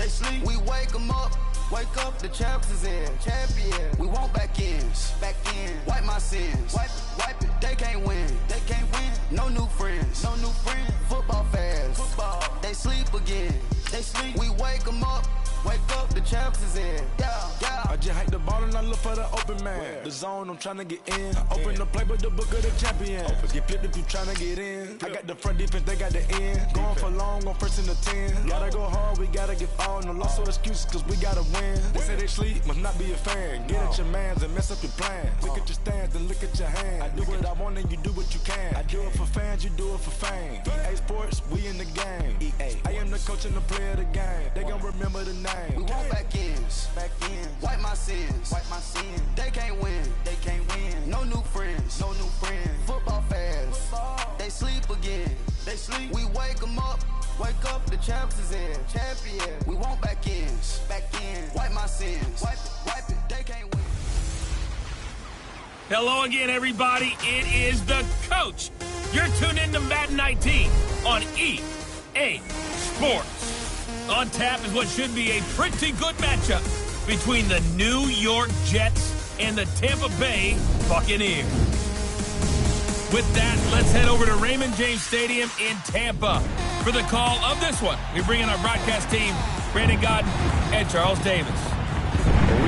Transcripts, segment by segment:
they sleep. We wake them up. Wake up, the champs is in. Champion. We want back ends. Back in. Wipe my sins. Wipe it. They can't win. They can't win. No new friends. No new friends. Football fans. Football. They sleep again. They sleep. We wake them up. Wake up, the champs is in. Yeah, yeah. I just hike the ball and I look for the open man. Where? The zone, I'm trying to get in. I open the playbook, the book of the champion. Get flipped if you trying to get in. I got the front defense, they got the end. Going for long, on first and the 10. Gotta go hard, we gotta give all. No loss or excuses, cause we gotta win. They say they sleep, must not be a fan. Get at your mans and mess up your plans. Look at your stands and look at your hands. I do what I want and you do what you can. I do it for fans, you do it for fame. EA Sports, we in the game. EA. I am the coach and the player of the game. They gon' remember the name. We want back ends. Wipe my sins. They can't win. They can't win. No new friends. No new friends. Football fans. They sleep again. They sleep. We wake them up. Wake up, the champs is in. Champion. We want back ends. Wipe my sins. Wipe it. They can't win. Hello again, everybody. It is the coach. You're tuned in to Madden 19 on EA Sports. On tap is what should be a pretty good matchup between the New York Jets and the Tampa Bay Buccaneers. With that, let's head over to Raymond James Stadium in Tampa for the call of this one. We bring in our broadcast team, Brandon Godden and Charles Davis.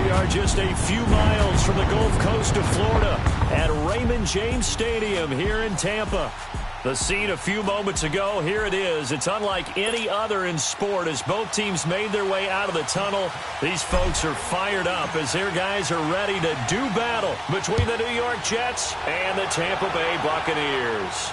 We are just a few miles from the Gulf Coast of Florida at Raymond James Stadium here in Tampa. The scene a few moments ago, here it is. It's unlike any other in sport as both teams made their way out of the tunnel. These folks are fired up as their guys are ready to do battle between the New York Jets and the Tampa Bay Buccaneers.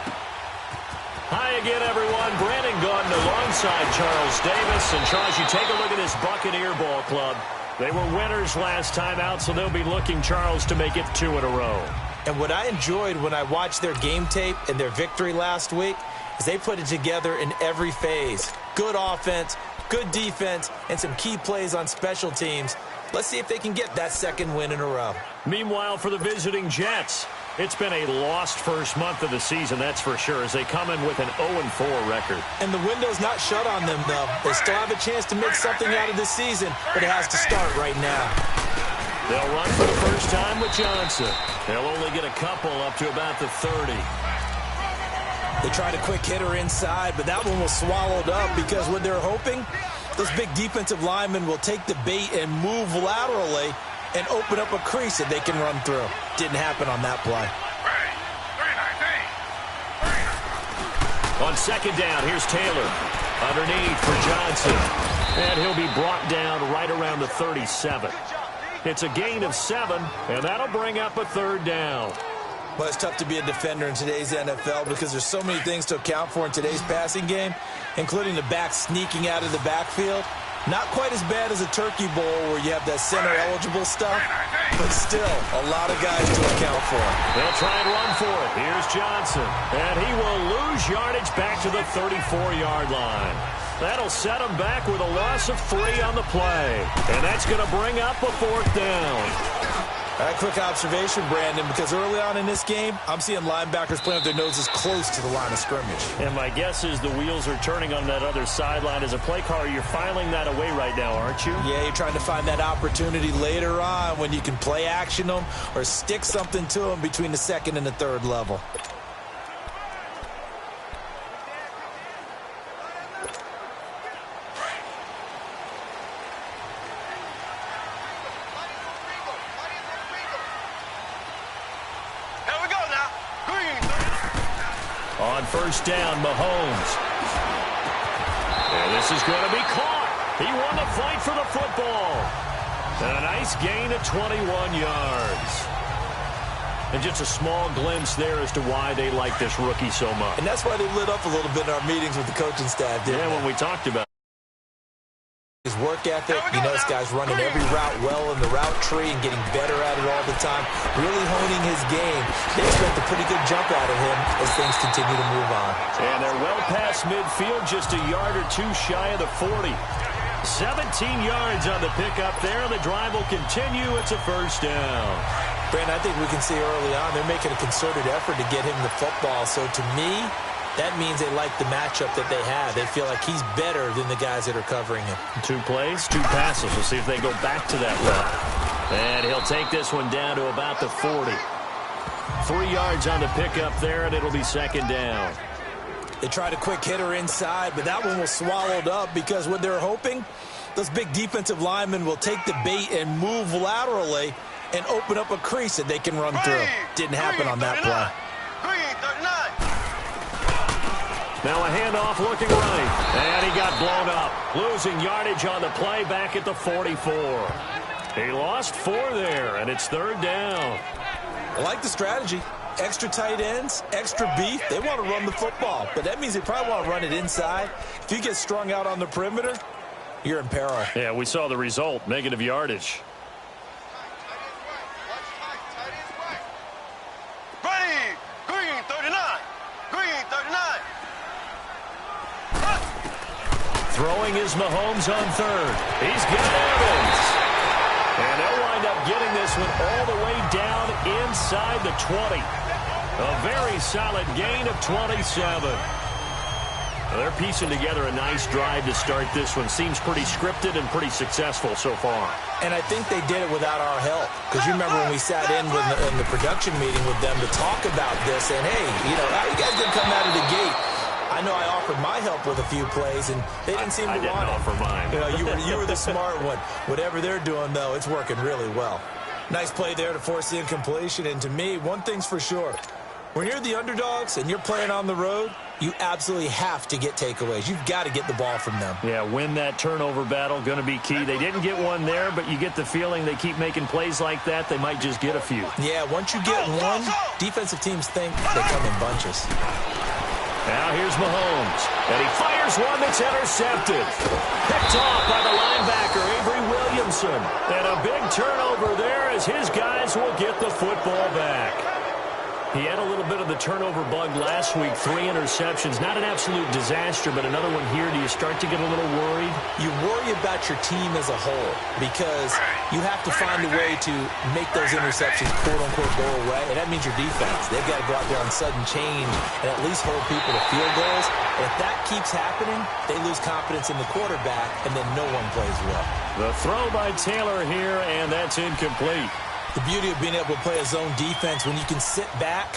Hi again, everyone. Brandon Godden alongside Charles Davis. And Charles, you take a look at this Buccaneer ball club. They were winners last time out, so they'll be looking, Charles, to make it 2 in a row. And what I enjoyed when I watched their game tape and their victory last week is they put it together in every phase. Good offense, good defense, and some key plays on special teams. Let's see if they can get that second win in a row. Meanwhile, for the visiting Jets, it's been a lost first month of the season, that's for sure, as they come in with an 0-4 record. And the window's not shut on them, though. They still have a chance to make something out of this season, but it has to start right now. They'll run for the first time with Johnson. They'll only get a couple up to about the 30. They tried a quick hitter inside, but that one was swallowed up because what they're hoping, those big defensive linemen will take the bait and move laterally and open up a crease that they can run through. Didn't happen on that play. On second down, here's Taylor. Underneath for Johnson. And he'll be brought down right around the 37. It's a gain of 7, and that'll bring up a third down. Well, it's tough to be a defender in today's NFL because there's so many things to account for in today's passing game, including the back sneaking out of the backfield. Not quite as bad as a turkey bowl where you have that center-eligible stuff, but still a lot of guys to account for. They'll try and run for it. Here's Johnson, and he will lose yardage back to the 34-yard line. That'll set him back with a loss of 3 on the play. And that's going to bring up a 4th down. A quick observation, Brandon, because early on in this game, I'm seeing linebackers playing with their noses close to the line of scrimmage. And my guess is the wheels are turning on that other sideline. As a play caller, you're filing that away right now, aren't you? Yeah, you're trying to find that opportunity later on when you can play action them or stick something to them between the second and the third level. On first down, Mahomes. And this is going to be caught. He won the fight for the football. And a nice gain of 21 yards. And just a small glimpse there as to why they like this rookie so much. And that's why they lit up a little bit in our meetings with the coaching staff, didn't they? Yeah, when we talked about his work ethic, you know, this guy's running every route well in the route tree and getting better at it all the time, really honing his game. They expect a pretty good jump out of him as things continue to move on. And they're well past midfield, just a yard or two shy of the 40. 17 yards on the pickup there. The drive will continue. It's a first down. Brandon, I think we can see early on they're making a concerted effort to get him the football. So to me, that means they like the matchup that they have. They feel like he's better than the guys that are covering him. 2 plays, 2 passes. We'll see if they go back to that run. And he'll take this one down to about the 40. 3 yards on the pickup there, and it'll be second down. They tried a quick hitter inside, but that one was swallowed up because what they're hoping, those big defensive linemen will take the bait and move laterally and open up a crease that they can run through. Didn't happen on that play. Now a handoff looking right, and he got blown up. Losing yardage on the play back at the 44. He lost 4 there, and it's third down. I like the strategy. Extra tight ends, extra beef. They want to run the football, but that means they probably want to run it inside. If you get strung out on the perimeter, you're in peril. Yeah, we saw the result, negative yardage. Green 39. Green 39. Throwing is Mahomes on third. He's got Evans. And they'll wind up getting this one all the way down inside the 20. A very solid gain of 27. They're piecing together a nice drive to start this one. Seems pretty scripted and pretty successful so far. And I think they did it without our help. Because you remember when we sat in the production meeting with them to talk about this, and hey, you know, you guys didn't come out of the gate. I know I offered my help with a few plays, and they didn't seem to want it. I didn't offer mine. You know, you were the smart one. Whatever they're doing, though, it's working really well. Nice play there to force the incompletion. And to me, one thing's for sure. When you're the underdogs and you're playing on the road, you absolutely have to get takeaways. You've got to get the ball from them. Yeah, win that turnover battle, going to be key. They didn't get one there, but you get the feeling they keep making plays like that, they might just get a few. Yeah, once you get one, defensive teams think they come in bunches. Now here's Mahomes, and he fires one that's intercepted. Picked off by the linebacker, Avery Williamson. And a big turnover there as his guys will get the football back. He had a little bit of the turnover bug last week, 3 interceptions. Not an absolute disaster, but another one here. Do you start to get a little worried? You worry about your team as a whole because you have to find a way to make those interceptions, quote-unquote, go away, and that means your defense. They've got to go out there on sudden change and at least hold people to field goals. And if that keeps happening, they lose confidence in the quarterback, and then no one plays well. The throw by Taylor here, and that's incomplete. The beauty of being able to play a zone defense when you can sit back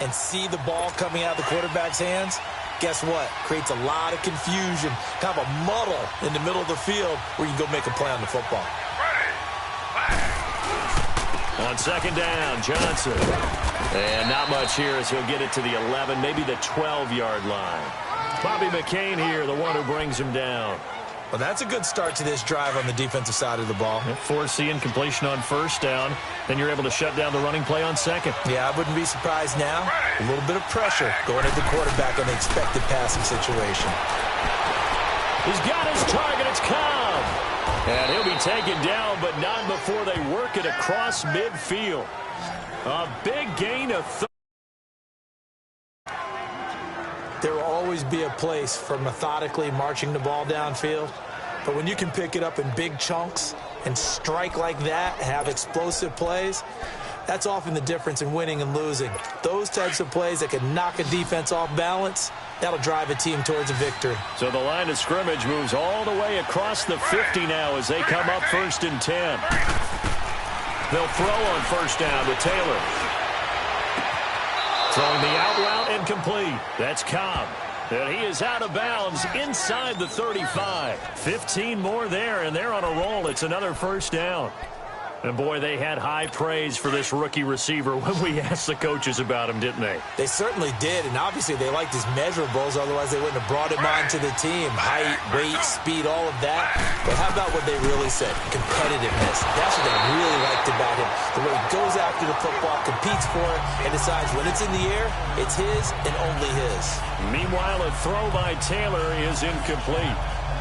and see the ball coming out of the quarterback's hands, guess what? Creates a lot of confusion, kind of a muddle in the middle of the field where you can go make a play on the football. On second down, Johnson. And not much here as he'll get it to the 11, maybe the 12-yard line. Bobby McCain here, the one who brings him down. Well, that's a good start to this drive on the defensive side of the ball. Force the incompletion on first down. Then you're able to shut down the running play on second. Yeah, I wouldn't be surprised now. A little bit of pressure going at the quarterback in the expected passing situation. He's got his target. It's Cobb. And he'll be taken down, but not before they work it across midfield. A big gain of 30. There will always be a place for methodically marching the ball downfield. But when you can pick it up in big chunks and strike like that, have explosive plays, that's often the difference in winning and losing. Those types of plays that can knock a defense off balance, that'll drive a team towards a victory. So the line of scrimmage moves all the way across the 50 now as they come up 1st and 10. They'll throw on first down to Taylor. Throwing the out route incomplete. That's Cobb. And he is out of bounds inside the 35. 15 more there, and they're on a roll. It's another first down. And, boy, they had high praise for this rookie receiver when we asked the coaches about him, didn't they? They certainly did, and obviously they liked his measurables. Otherwise, they wouldn't have brought him onto the team. Height, weight, speed, all of that. But how about what they really said? Competitiveness. That's what they really liked about him. The way he goes after the football, competes for it, and decides when it's in the air, it's his and only his. Meanwhile, a throw by Taylor is incomplete.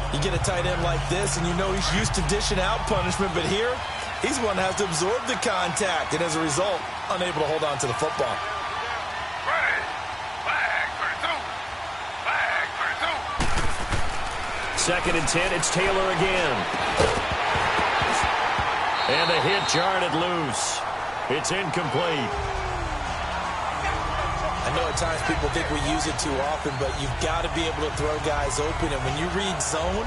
You get a tight end like this, and you know he's used to dishing out punishment, but here, he's one that has to absorb the contact, and as a result, unable to hold on to the football. Second and 10, it's Taylor again. And the hit jarred it loose. It's incomplete. I know at times people think we use it too often, but you've got to be able to throw guys open. And when you read zone,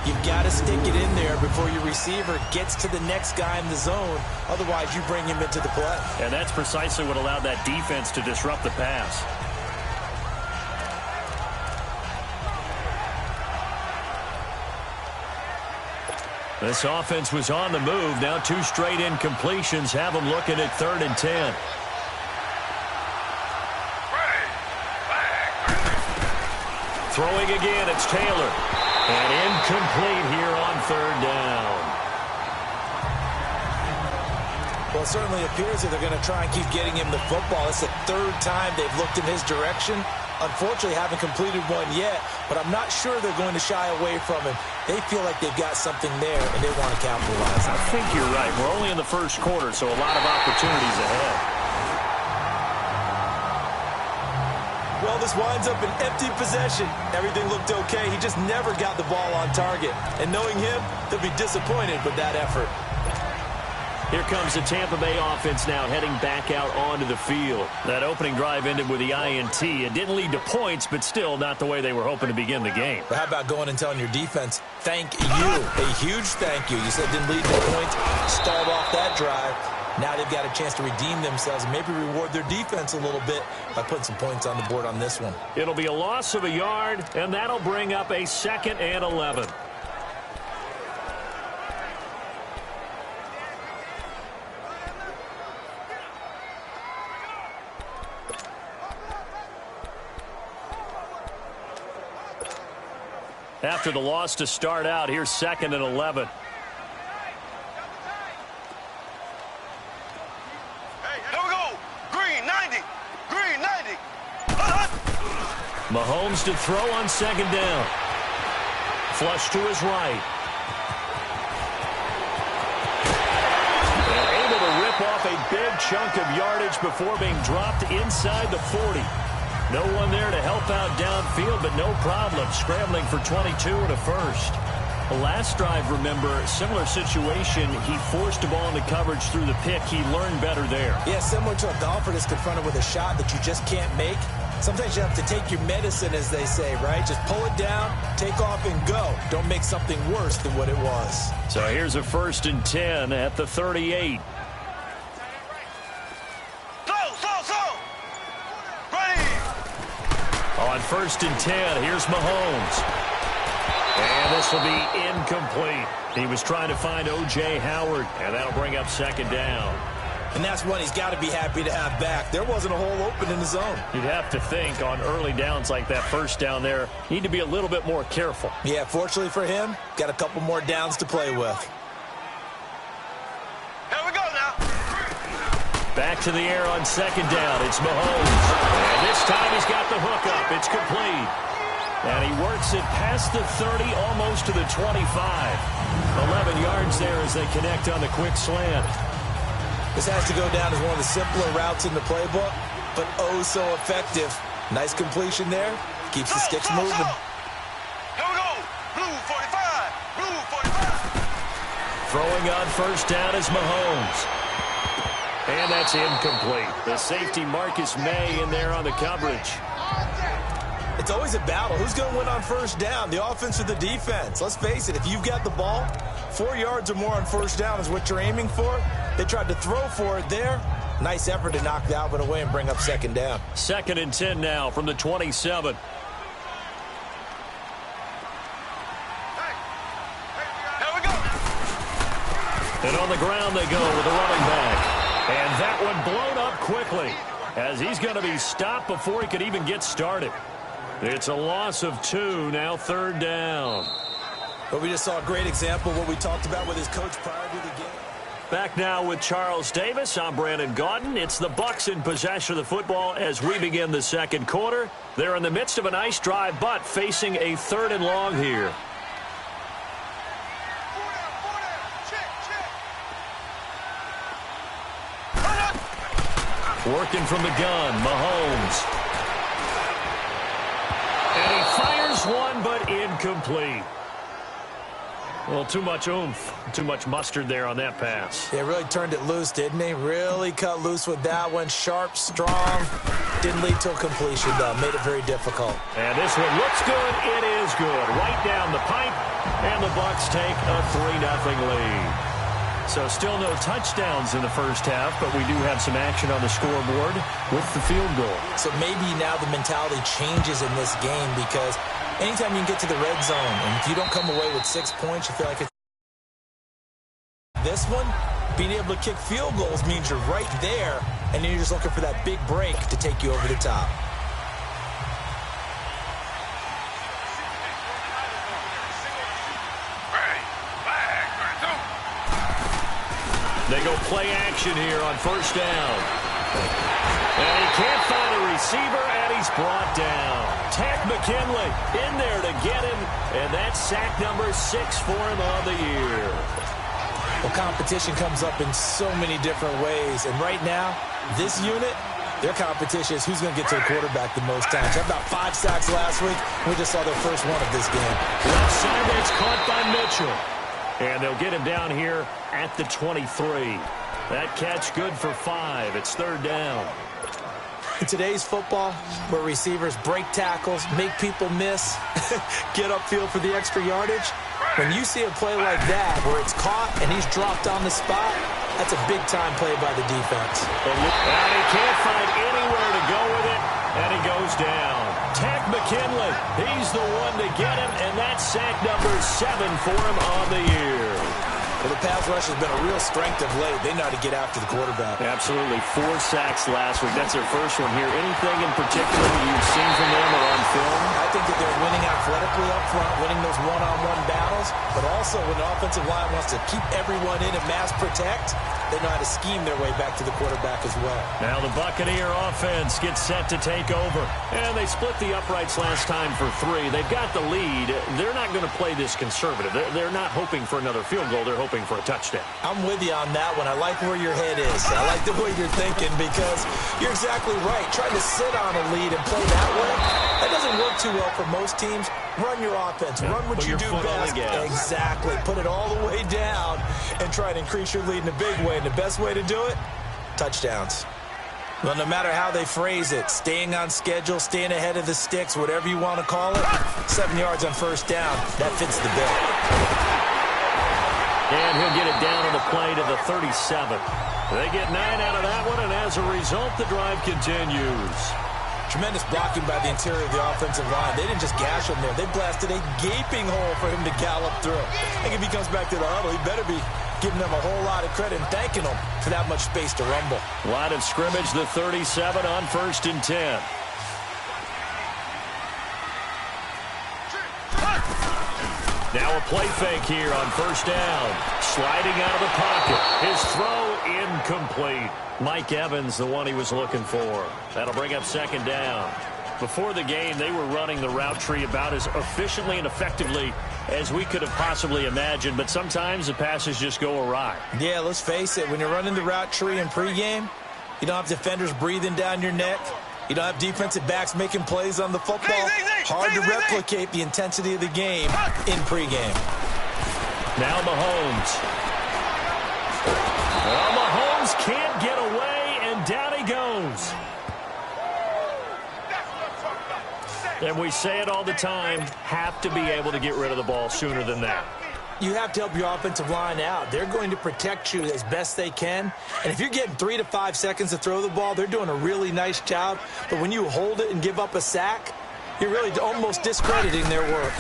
you've got to stick it in there before your receiver gets to the next guy in the zone. Otherwise, you bring him into the play. And that's precisely what allowed that defense to disrupt the pass. This offense was on the move. Now 2 straight incompletions have them looking at 3rd and 10. Throwing again, it's Taylor. And incomplete here on 3rd down. Well, it certainly appears that they're going to try and keep getting him the football. It's the 3rd time they've looked in his direction. Unfortunately, haven't completed one yet, but I'm not sure they're going to shy away from him. They feel like they've got something there, and they want to capitalize on it. I think you're right. We're only in the 1st quarter, so a lot of opportunities ahead. Well, this winds up an empty possession. Everything looked okay. He just never got the ball on target. And knowing him, they'll be disappointed with that effort. Here comes the Tampa Bay offense now heading back out onto the field. That opening drive ended with the INT. It didn't lead to points, but still not the way they were hoping to begin the game. But how about going and telling your defense, thank you, a huge thank you. You said it didn't lead to points, stalled off that drive. Now they've got a chance to redeem themselves and maybe reward their defense a little bit by putting some points on the board on this one. It'll be a loss of a yard, and that'll bring up a 2nd and 11. After the loss to start out, here's 2nd and 11. Mahomes to throw on 2nd down. Flush to his right. And able to rip off a big chunk of yardage before being dropped inside the 40. No one there to help out downfield, but no problem. Scrambling for 22 and a 1st. The last drive, remember, similar situation. He forced a ball into coverage through the pick. He learned better there. Yeah, similar to a golfer that's confronted with a shot that you just can't make. Sometimes you have to take your medicine, as they say, right? Just pull it down, take off, and go. Don't make something worse than what it was. So here's a 1st and 10 at the 38. On 1st and 10, here's Mahomes. And this will be incomplete. He was trying to find O.J. Howard, and that'll bring up 2nd down. And that's one he's got to be happy to have back. There wasn't a hole open in the zone. You'd have to think on early downs like that 1st down there, need to be a little bit more careful. Yeah, fortunately for him, got a couple more downs to play with. Here we go now. Back to the air on 2nd down. It's Mahomes. And this time he's got the hook up. It's complete. And he works it past the 30, almost to the 25. 11 yards there as they connect on the quick slant. This has to go down as one of the simpler routes in the playbook, but oh so effective. Nice completion there. Keeps the sticks moving. Here we go. Blue 45. Blue 45. Throwing on 1st down is Mahomes. And that's incomplete. The safety Marcus May in there on the coverage. It's always a battle. Who's going to win on 1st down, the offense or the defense? Let's face it, if you've got the ball, 4 yards or more on 1st down is what you're aiming for. They tried to throw for it there. Nice effort to knock the Alvin away and bring up 2nd down. 2nd and 10 now from the 27. And on the ground they go with a running back. And that one blown up quickly as he's going to be stopped before he could even get started. It's a loss of 2, now 3rd down. But we just saw a great example of what we talked about with his coach prior to the game. Back now with Charles Davis. I'm Brandon Gaudin. It's the Bucs in possession of the football as we begin the 2nd quarter. They're in the midst of a nice drive, but facing a 3rd and long here. Working from the gun, Mahomes. And he fires one, but incomplete. Well, too much oomph, too much mustard there on that pass. They really turned it loose, didn't they? Really cut loose with that one. Sharp, strong. Didn't lead to a completion, though. Made it very difficult. And this one looks good. It is good. Right down the pipe, and the Bucs take a 3-0 lead. So still no touchdowns in the first half, but we do have some action on the scoreboard with the field goal. So maybe now the mentality changes in this game because anytime you can get to the red zone, and if you don't come away with 6 points, you feel like it's this one, being able to kick field goals means you're right there, and then you're just looking for that big break to take you over the top. They go play action here on first down. And he can't find a receiver, and he's brought down. Ted McKinley in there to get him, and that's sack number 6 for him on the year. Well, competition comes up in so many different ways, and right now, this unit, their competition is who's going to get to the quarterback the most times. They had about 5 sacks last week. We just saw their first one of this game. Left side, it's caught by Mitchell. And they'll get him down here at the 23. That catch good for 5. It's third down. In today's football, where receivers break tackles, make people miss, get upfield for the extra yardage, when you see a play like that where it's caught and he's dropped on the spot, that's a big-time play by the defense. And he can't find anywhere to go with it, and he goes down. Ted McKinley, he's the one to get him, and that's sack number 7 for him on the year. Well, the pass rush has been a real strength of late. They know how to get after the quarterback. Absolutely. 4 sacks last week. That's their first one here. Anything in particular that you've seen from them or on film? I think that they're winning athletically up front, winning those one-on-one battles, but also when the offensive line wants to keep everyone in and mass protect, they know how to scheme their way back to the quarterback as well. Now the Buccaneer offense gets set to take over. And they split the uprights last time for 3. They've got the lead. They're not going to play this conservative. They're not hoping for another field goal. They're hoping for a touchdown. I'm with you on that one. I like where your head is. I like the way you're thinking because you're exactly right. Trying to sit on a lead and play that way, that doesn't work too well for most teams. Run your offense. Run what you do best. Exactly. Put it all the way down and try to increase your lead in a big way. And the best way to do it, touchdowns. Well, no matter how they phrase it, staying on schedule, staying ahead of the sticks, whatever you want to call it, 7 yards on first down, that fits the bill. And he'll get it down on the play to the 37. They get 9 out of that one, and as a result, the drive continues. Tremendous blocking by the interior of the offensive line. They didn't just gash him there. They blasted a gaping hole for him to gallop through. I think if he comes back to the huddle, he better be giving them a whole lot of credit and thanking them for that much space to rumble. Line of scrimmage, the 37 on 1st and 10. Now a play fake here on first down. Sliding out of the pocket. His throw incomplete. Mike Evans, the one he was looking for. That'll bring up second down. Before the game, they were running the route tree about as efficiently and effectively as we could have possibly imagined, but sometimes the passes just go awry. Yeah, let's face it. When you're running the route tree in pregame, you don't have defenders breathing down your neck. You don't have defensive backs making plays on the football. Hard to replicate the intensity of the game in pregame. Now Mahomes. Well, Mahomes can't get away, and down he goes. And we say it all the time, have to be able to get rid of the ball sooner than that. You have to help your offensive line out. They're going to protect you as best they can. And if you're getting 3 to 5 seconds to throw the ball, they're doing a really nice job. But when you hold it and give up a sack, you're really almost discrediting their work.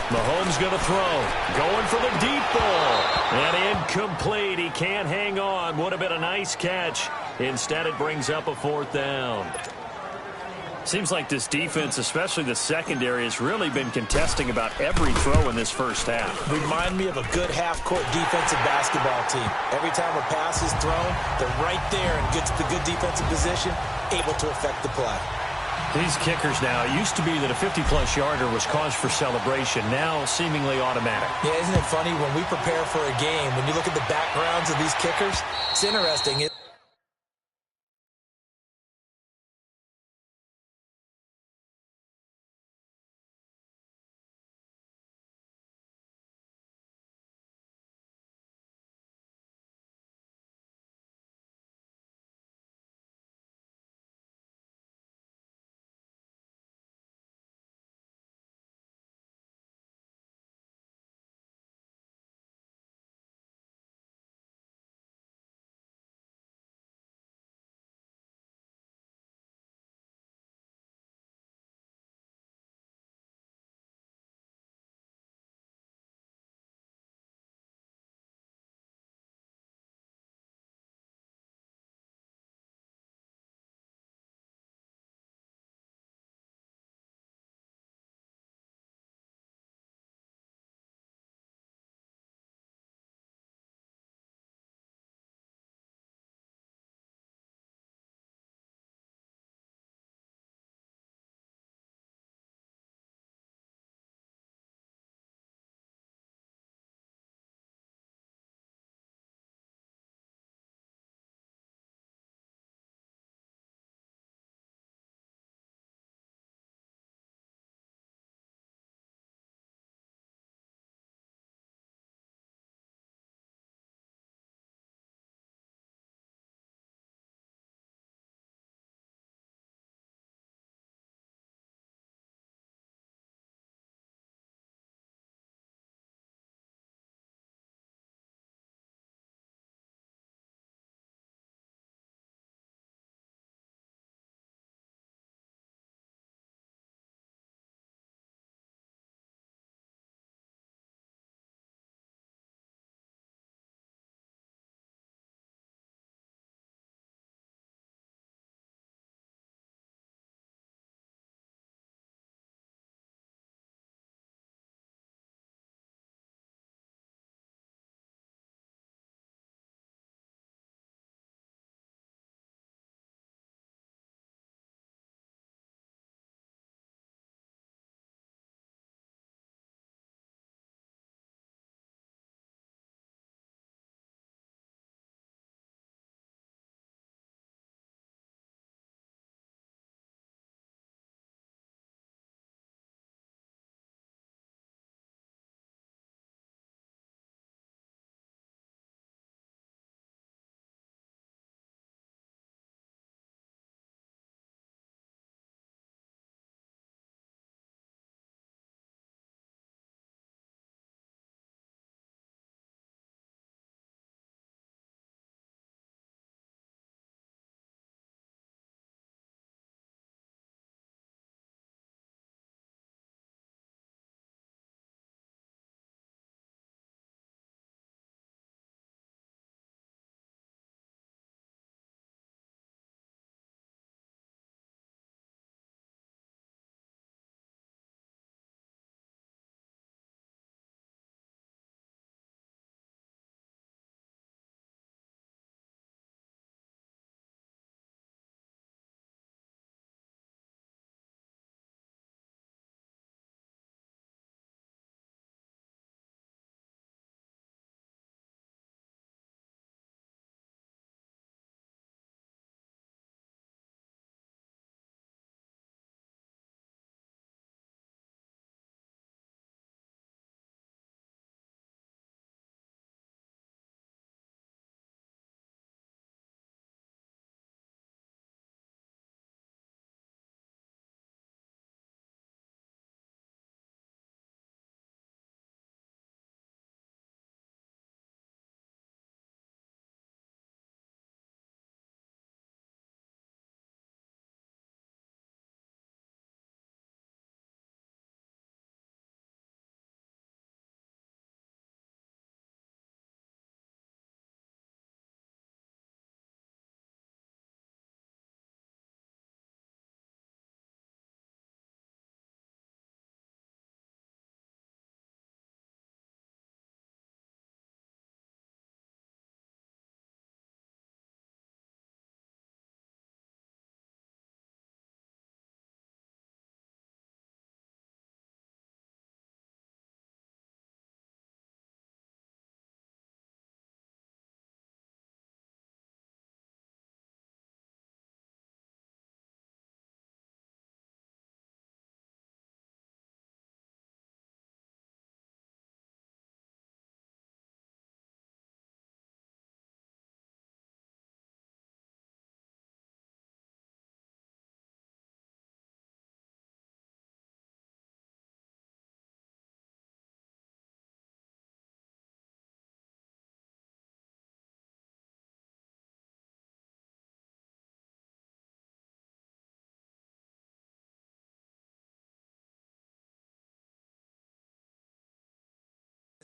Mahomes going to throw. Going for the deep ball. And incomplete. He can't hang on. Would have been a nice catch. Instead, it brings up a 4th down. Seems like this defense, especially the secondary, has really been contesting about every throw in this first half. Remind me of a good half-court defensive basketball team. Every time a pass is thrown, they're right there and gets the good defensive position, able to affect the play. These kickers now, it used to be that a 50-plus yarder was cause for celebration, now seemingly automatic. Yeah, isn't it funny when we prepare for a game, when you look at the backgrounds of these kickers, it's interesting.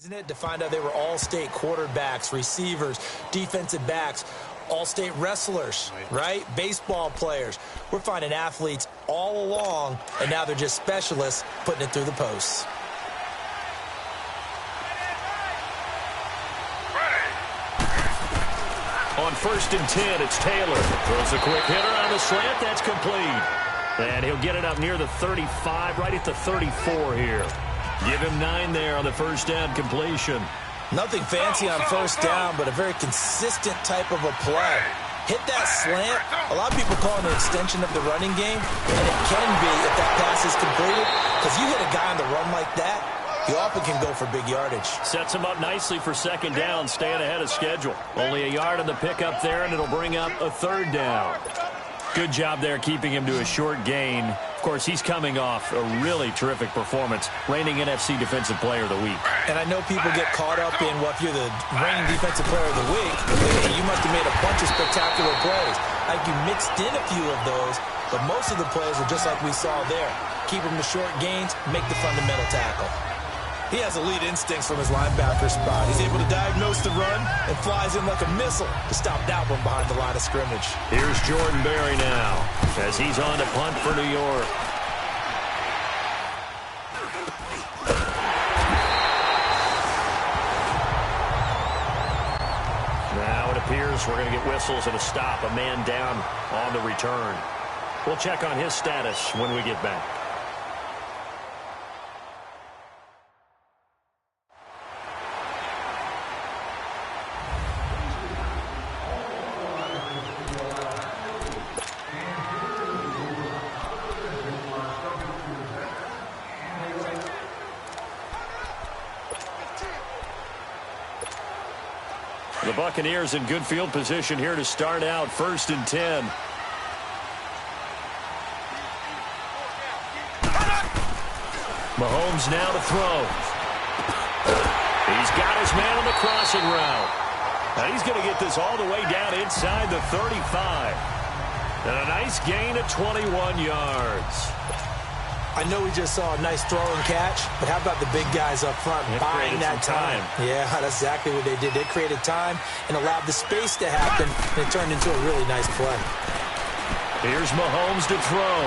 Isn't it, to find out they were all-state quarterbacks, receivers, defensive backs, all-state wrestlers, right? Baseball players. We're finding athletes all along, and now they're just specialists putting it through the posts. On 1st and 10, it's Taylor. Throws a quick hitter on the slant. That's complete. And he'll get it up near the 35, right at the 34 here. Give him 9 there on the first down completion. Nothing fancy on first down, but a very consistent type of a play. Hit that slant. A lot of people call it an extension of the running game, and it can be if that pass is completed, because you hit a guy on the run like that, he often can go for big yardage. Sets him up nicely for 2nd down, staying ahead of schedule. Only a yard on the pickup there, and it'll bring up a 3rd down. Good job there keeping him to a short gain. Of course, he's coming off a really terrific performance, reigning NFC Defensive Player of the Week. And I know people get caught up in, well, if you're the reigning Defensive Player of the Week, you must have made a bunch of spectacular plays. Like you mixed in a few of those, but most of the plays are just like we saw there. Keep them to short gains, make the fundamental tackle. He has elite instincts from his linebacker spot. He's able to diagnose the run and flies in like a missile to stop that one behind the line of scrimmage. Here's Jordan Berry now as he's on to punt for New York. Now it appears we're going to get whistles and a stop, a man down on the return. We'll check on his status when we get back. The Buccaneers in good field position here to start out 1st and 10. Mahomes now to throw. He's got his man on the crossing route. Now he's going to get this all the way down inside the 35. And a nice gain of 21 yards. I know we just saw a nice throw and catch, but how about the big guys up front buying that time? Yeah, that's exactly what they did. They created time and allowed the space to happen, and it turned into a really nice play. Here's Mahomes to throw.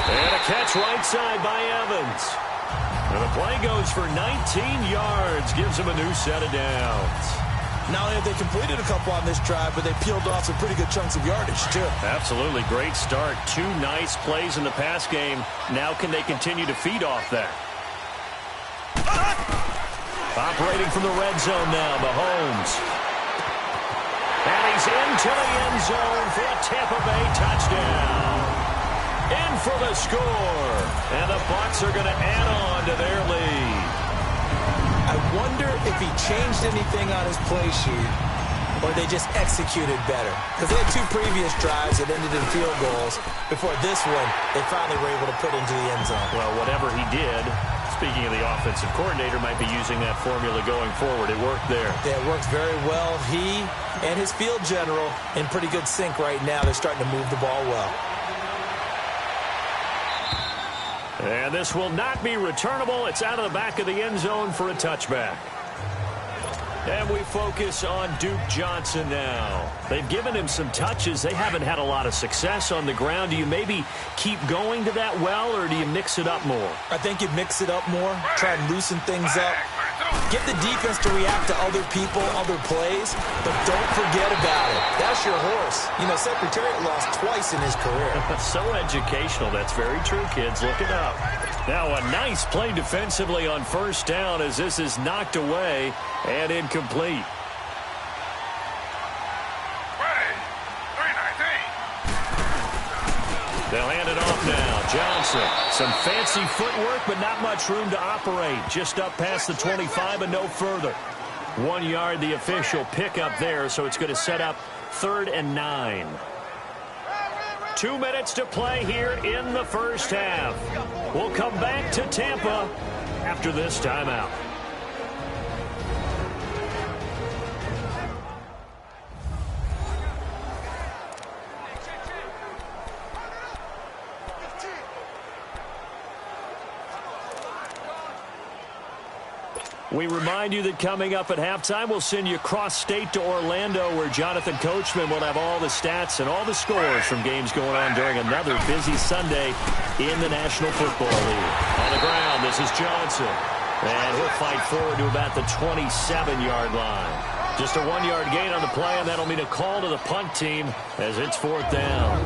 And a catch right side by Evans. And the play goes for 19 yards, gives him a new set of downs. Not only have they completed a couple on this drive, but they peeled off some pretty good chunks of yardage, too. Absolutely. Great start. 2 nice plays in the pass game. Now can they continue to feed off that? Operating from the red zone now, Mahomes. And he's into the end zone for a Tampa Bay touchdown. In for the score. And the Bucs are going to add on to their lead. I wonder if he changed anything on his play sheet or they just executed better. Because they had 2 previous drives that ended in field goals. Before this one, they finally were able to put into the end zone. Well, whatever he did, speaking of the offensive coordinator, might be using that formula going forward. It worked there. Yeah, it works very well. He and his field general in pretty good sync right now. They're starting to move the ball well. And this will not be returnable. It's out of the back of the end zone for a touchback. And we focus on Duke Johnson now. They've given him some touches. They haven't had a lot of success on the ground. Do you maybe keep going to that well, or do you mix it up more? I think you mix it up more, try and loosen things up. Get the defense to react to other people, other plays, but don't forget about it. That's your horse. You know, Secretariat lost twice in his career. So educational. That's very true, kids. Look it up. Now a nice play defensively on first down as this is knocked away and incomplete. They'll hand it off now. Johnson. Some fancy footwork, but not much room to operate. Just up past the 25 and no further. 1 yard, the official pickup there, so it's going to set up 3rd and 9. 2 minutes to play here in the first half. We'll come back to Tampa after this timeout. We remind you that coming up at halftime, we'll send you cross-state to Orlando, where Jonathan Coachman will have all the stats and all the scores from games going on during another busy Sunday in the National Football League. On the ground, this is Johnson. And he'll fight forward to about the 27-yard line. Just a 1-yard gain on the play, and that'll mean a call to the punt team as it's 4th down.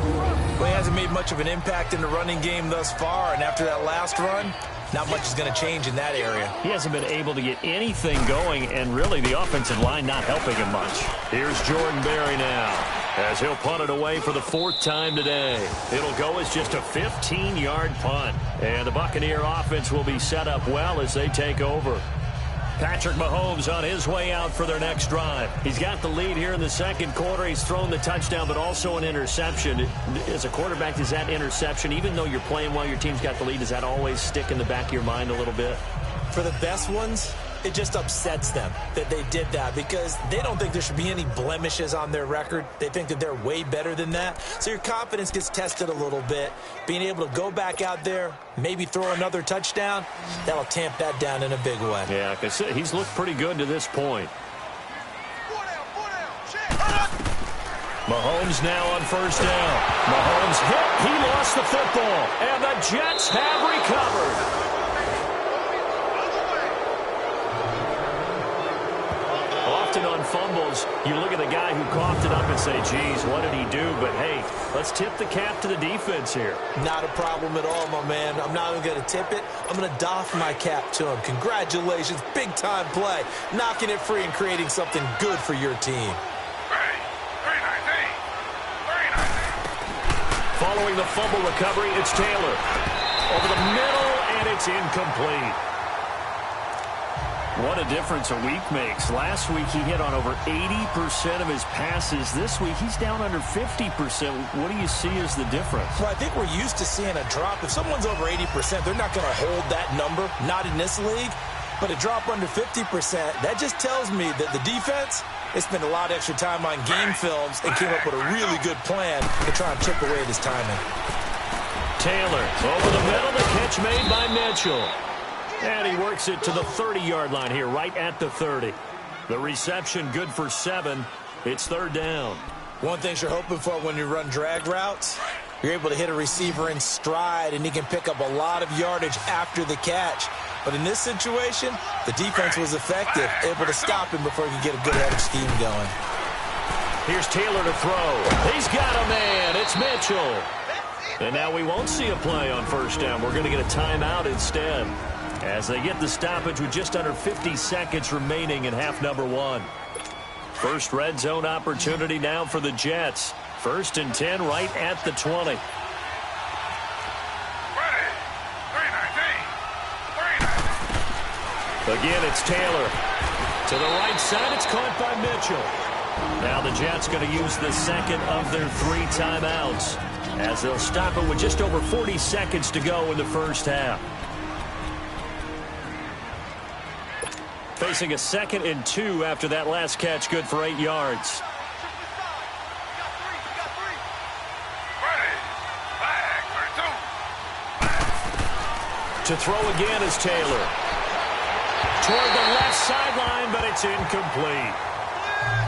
Well, he hasn't made much of an impact in the running game thus far, and after that last run, not much is going to change in that area. He hasn't been able to get anything going, and really the offensive line not helping him much. Here's Jordan Berry now, as he'll punt it away for the 4th time today. It'll go as just a 15-yard punt, and the Buccaneer offense will be set up well as they take over. Patrick Mahomes on his way out for their next drive. He's got the lead here in the second quarter. He's thrown the touchdown, but also an interception. As a quarterback, does that interception, even though you're playing while your team's got the lead, does that always stick in the back of your mind a little bit? For the best ones, it just upsets them that they did that because they don't think there should be any blemishes on their record. They think that they're way better than that. So your confidence gets tested a little bit. Being able to go back out there, maybe throw another touchdown, that'll tamp that down in a big way. Yeah, because he's looked pretty good to this point. Mahomes now on 1st down. Mahomes hit. He lost the football. And the Jets have recovered. Often on fumbles, you look at the guy who coughed it up and say, geez, what did he do? But, hey, let's tip the cap to the defense here. Not a problem at all, my man. I'm not even going to tip it. I'm going to doff my cap to him. Congratulations. Big-time play. Knocking it free and creating something good for your team. Following the fumble recovery, it's Taylor. Over the middle, and it's incomplete. What a difference a week makes. Last week, he hit on over 80% of his passes. This week, he's down under 50%. What do you see as the difference? Well, I think we're used to seeing a drop. If someone's over 80%, they're not going to hold that number. Not in this league. But a drop under 50%, that just tells me that the defense, they spent a lot of extra time on game films and came up with a really good plan to try and chip away at his timing. Taylor over the middle, the catch made by Mitchell. And he works it to the 30-yard line here, right at the 30. The reception good for 7. It's 3rd down. One thing you're hoping for when you run drag routes, you're able to hit a receiver in stride, and he can pick up a lot of yardage after the catch. But in this situation, the defense was effective, able to stop him before he could get a good head of steam going. Here's Taylor to throw. He's got a man. It's Mitchell. And now we won't see a play on 1st down. We're going to get a timeout instead, as they get the stoppage with just under 50 seconds remaining in half number 1. First red zone opportunity now for the Jets. 1st and 10 right at the 20. Again, it's Taylor. To the right side, it's caught by Mitchell. Now the Jets going to use the second of their 3 timeouts, as they'll stop it with just over 40 seconds to go in the first half. Facing a 2nd and 2 after that last catch, good for 8 yards. To throw again is Taylor. Toward the left sideline, but it's incomplete.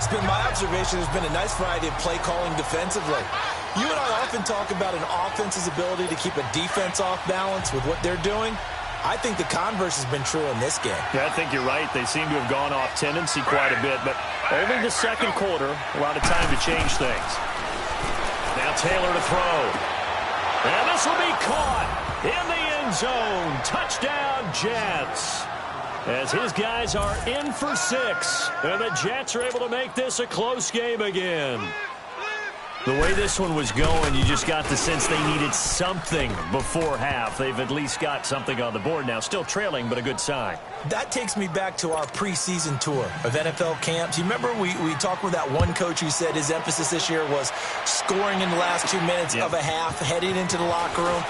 It's been my observation there's been a nice variety of play calling defensively. You and I often talk about an offense's ability to keep a defense off balance with what they're doing. I think the converse has been true in this game. Yeah, I think you're right. They seem to have gone off tendency quite a bit, but only the second quarter, a lot of time to change things. Now Taylor to throw. And this will be caught in the end zone. Touchdown, Jets. As his guys are in for 6, and the Jets are able to make this a close game again. The way this one was going, you just got the sense they needed something before half. They've at least got something on the board now. Still trailing, but a good sign. That takes me back to our preseason tour of NFL camps. You remember we talked with that one coach who said his emphasis this year was scoring in the last 2 minutes of a half, heading into the locker room.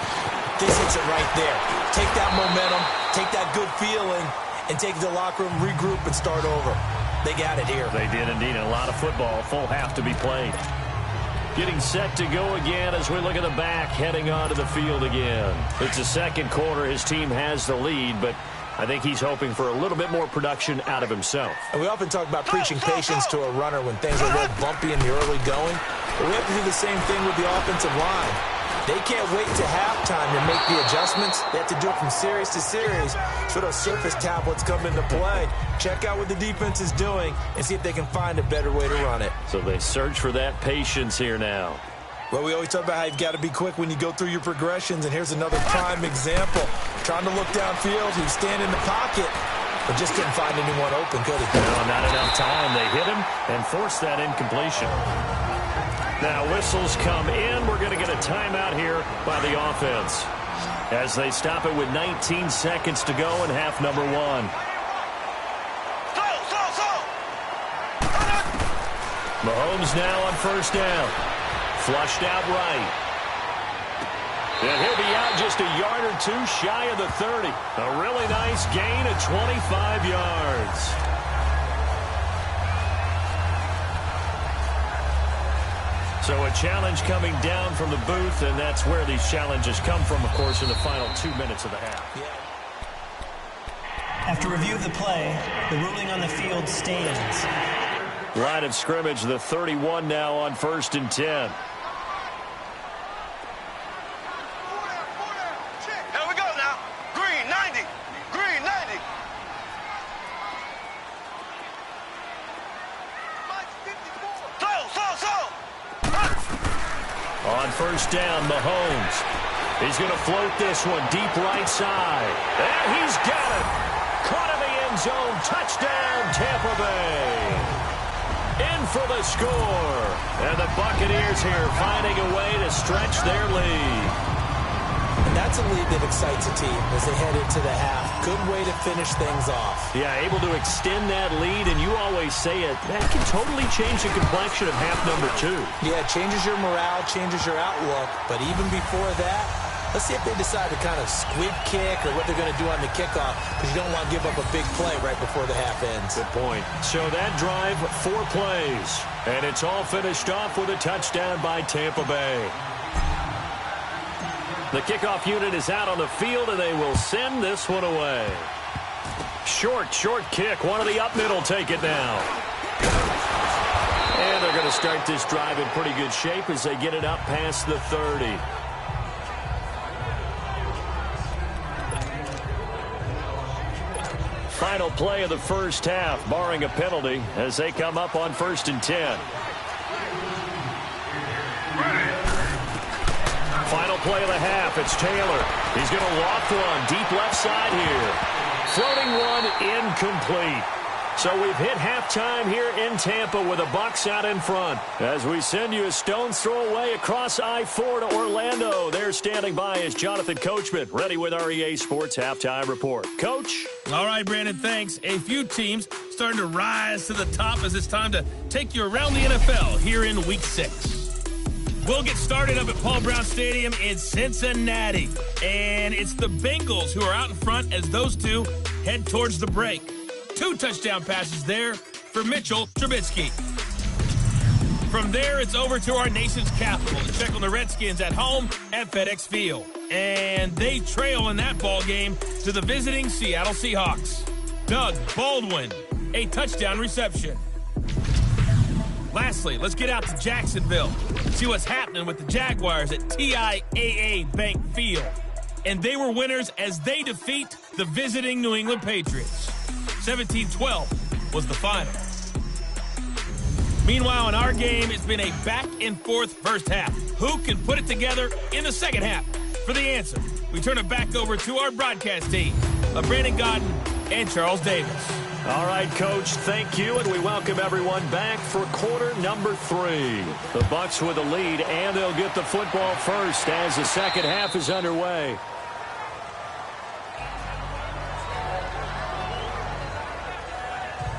This hits it right there. Take that momentum, take that good feeling, and take the locker room, regroup, and start over. They got it here. They did indeed. A lot of football, full half to be played. Getting set to go again as we look at the back, heading onto the field again. It's the second quarter. His team has the lead, but I think he's hoping for a little bit more production out of himself. And we often talk about preaching patience to a runner when things are a little bumpy in the early going. But we have to do the same thing with the offensive line. They can't wait to halftime to make the adjustments. They have to do it from series to series. So those surface tablets come into play. Check out what the defense is doing and see if they can find a better way to run it. So they search for that patience here now. Well, we always talk about how you've got to be quick when you go through your progressions, and here's another prime example. Trying to look downfield, he was standing in the pocket, but just couldn't find anyone open, could he? No, not enough time. They hit him and forced that incompletion. Now whistles come in. We're going to get a timeout here by the offense as they stop it with 19 seconds to go in half number one. Mahomes now on first down. Flushed out right. And he'll be out just a yard or two shy of the 30. A really nice gain of 25 yards. So a challenge coming down from the booth, and that's where these challenges come from, of course, in the final 2 minutes of the half. After review of the play, the ruling on the field stands. Line of scrimmage, the 31 now on 1st and 10. Here we go now. Green 90. Green 90. Slow. On first down, Mahomes. He's going to float this one deep right side. And he's got it. Caught in the end zone. Touchdown, Tampa Bay. In for the score. And the Buccaneers here finding a way to stretch their lead. And that's a lead that excites a team as they head into the half. Good way to finish things off. Yeah, able to extend that lead, and you always say it, that can totally change the complexion of half number two. Yeah, it changes your morale, changes your outlook. But even before that, let's see if they decide to kind of squib kick or what they're going to do on the kickoff, because you don't want to give up a big play right before the half ends. Good point. So that drive, 4 plays. And it's all finished off with a touchdown by Tampa Bay. The kickoff unit is out on the field, and they will send this one away. Short kick. One of the up middle take it now. And they're going to start this drive in pretty good shape as they get it up past the 30. Final play of the first half, barring a penalty, as they come up on 1st and 10. Final play of the half, it's Taylor. He's going to loft one deep left side here. Floating one incomplete. So we've hit halftime here in Tampa with the Bucs out in front. As we send you a stone's throw away across I-4 to Orlando. There standing by is Jonathan Coachman, ready with our EA Sports Halftime Report. Coach? All right, Brandon, thanks. A few teams starting to rise to the top as it's time to take you around the NFL here in Week 6. We'll get started up at Paul Brown Stadium in Cincinnati. And it's the Bengals who are out in front as those two head towards the break. 2 touchdown passes there for Mitchell Trubisky. From there, it's over to our nation's capital to check on the Redskins at home at FedEx Field. And they trail in that ball game to the visiting Seattle Seahawks. Doug Baldwin, a touchdown reception. Lastly, let's get out to Jacksonville. See what's happening with the Jaguars at TIAA Bank Field. And they were winners as they defeat the visiting New England Patriots. 17-12 was the final. Meanwhile, in our game, it's been a back-and-forth first half. Who can put it together in the second half? For the answer, we turn it back over to our broadcast team of Brandon Godden and Charles Davis. All right, Coach, thank you, and we welcome everyone back for quarter number 3. The Bucs with the lead, and they'll get the football first as the second half is underway.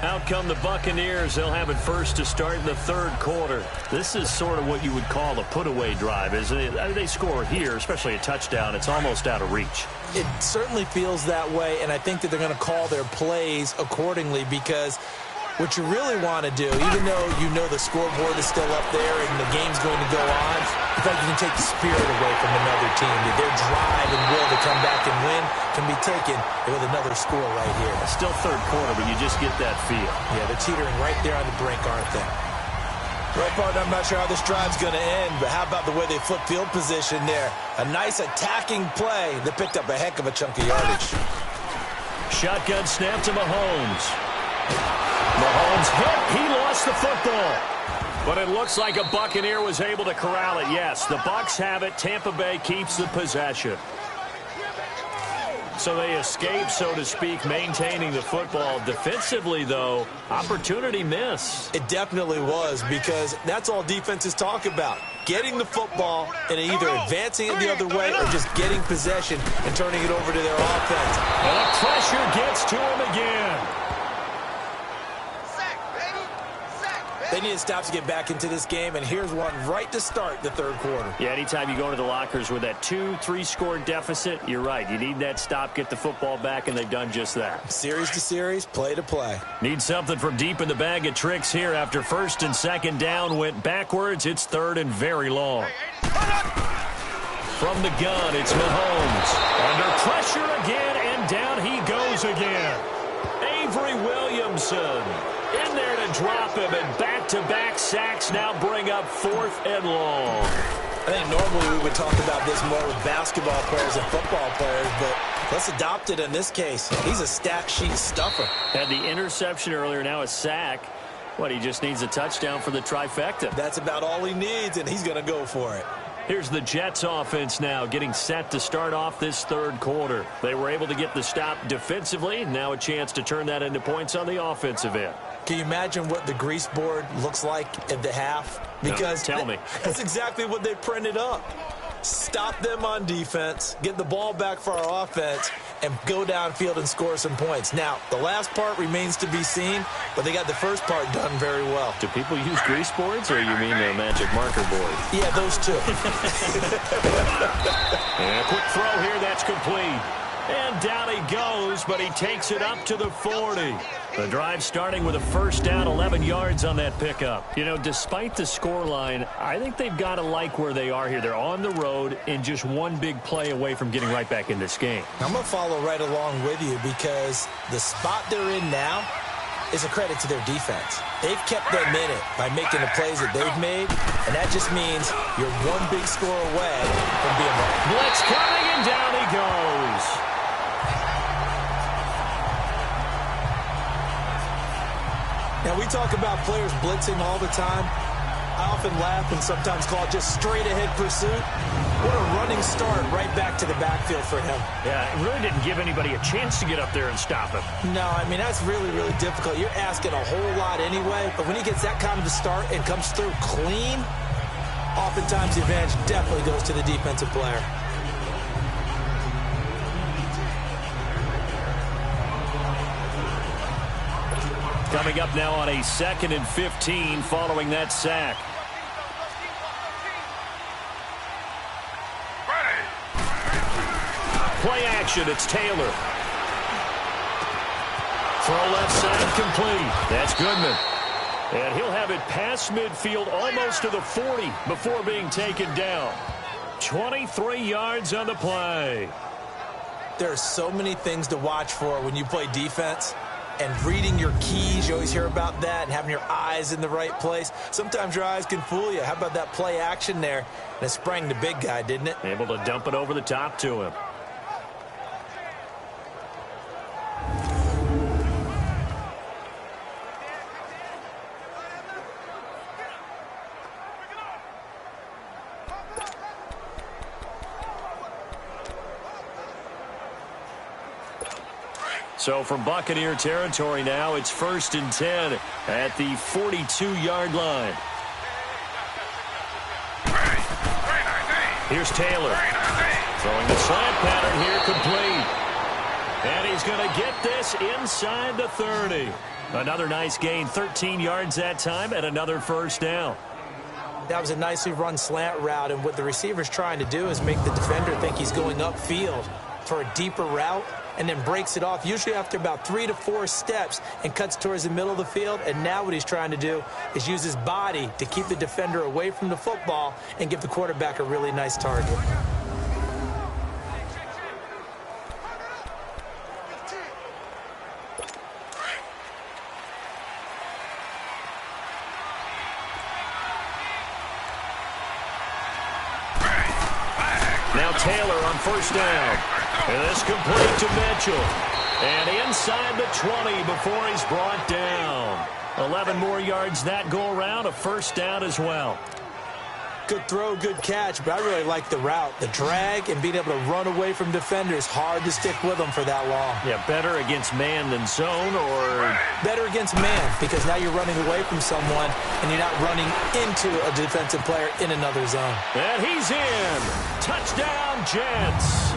Out come the Buccaneers. They'll have it first to start in the third quarter. This is sort of what you would call a put-away drive, isn't it? They score here, especially a touchdown. It's almost out of reach. It certainly feels that way, and I think that they're going to call their plays accordingly, because what you really want to do, even though you know the scoreboard is still up there and the game's going to go on, the fact you can take the spirit away from another team. Their drive and will to come back and win can be taken with another score right here. It's still third quarter, but you just get that feel. Yeah, they're teetering right there on the brink, aren't they? Well, partner, I'm not sure how this drive's going to end, but how about the way they flip field position there? A nice attacking play that picked up a heck of a chunk of yardage. Shotgun snap to Mahomes. Mahomes hit. He lost the football. But it looks like a Buccaneer was able to corral it. Yes, the Bucs have it. Tampa Bay keeps the possession. So they escape, so to speak, maintaining the football. Defensively, though, opportunity miss. It definitely was, because that's all defenses talk about. Getting the football and either advancing it the other way or just getting possession and turning it over to their offense. And the pressure gets to him again. They need to stop to get back into this game, and here's one right to start the third quarter. Yeah, anytime you go into the lockers with that 2-3 score deficit, you're right. You need that stop, get the football back, and they've done just that. Series to series, play to play. Need something from deep in the bag of tricks here. After first and second down went backwards, it's third and very long. From the gun, it's Mahomes. Under pressure again, and down he goes again. Avery Williamson in there to drop him, and back-to-back sacks now bring up fourth and long. I think normally we would talk about this more with basketball players and football players, but let's adopt it in this case. He's a stat sheet stuffer. Had the interception earlier, now a sack. What, he just needs a touchdown for the trifecta. That's about all he needs, and he's going to go for it. Here's the Jets offense now getting set to start off this third quarter. They were able to get the stop defensively. Now a chance to turn that into points on the offensive end. Can you imagine what the grease board looks like at the half? Because no, tell me. That's exactly what they printed up. Stop them on defense, get the ball back for our offense, and go downfield and score some points. Now, the last part remains to be seen, but they got the first part done very well. Do people use grease boards, or you mean the magic marker board? Yeah, those two. And a quick throw here, that's complete. And down he goes, but he takes it up to the 40. The drive starting with a first down, 11 yards on that pickup. You know, despite the scoreline, I think they've got to like where they are here. They're on the road and just one big play away from getting right back in this game. I'm going to follow right along with you, because the spot they're in now is a credit to their defense. They've kept them in it by making the plays that they've made, and that just means you're one big score away from being right. Blitz coming, and down he goes. Now, we talk about players blitzing all the time. I often laugh and sometimes call it just straight-ahead pursuit. What a running start right back to the backfield for him. Yeah, it really didn't give anybody a chance to get up there and stop him. No, I mean, that's really, really difficult. You're asking a whole lot anyway, but when he gets that kind of a start and comes through clean, oftentimes the advantage definitely goes to the defensive player. Coming up now on a 2nd and 15 following that sack. Play action, it's Taylor. Throw left side complete. That's Goodman. And he'll have it past midfield almost to the 40 before being taken down. 23 yards on the play. There are so many things to watch for when you play defense. And reading your keys, you always hear about that, and having your eyes in the right place. Sometimes your eyes can fool you. How about that play action there? And it sprang the big guy, didn't it? Able to dump it over the top to him. So from Buccaneer territory now, it's 1st and 10 at the 42-yard line. Here's Taylor. Throwing the slant pattern here complete. And he's going to get this inside the 30. Another nice gain, 13 yards that time, and another first down. That was a nicely run slant route, and what the receiver's trying to do is make the defender think he's going upfield for a deeper route, and then breaks it off, usually after about 3 to 4 steps, and cuts towards the middle of the field. And now what he's trying to do is use his body to keep the defender away from the football and give the quarterback a really nice target. Now Taylor on first down. And this complete to Mitchell. And inside the 20 before he's brought down. 11 more yards that go around, a first down as well. Good throw, good catch, but I really like the route. The drag and being able to run away from defenders, hard to stick with them for that long. Yeah, better against man than zone, or? Better against man, because now you're running away from someone and you're not running into a defensive player in another zone. And he's in. Touchdown, Jets.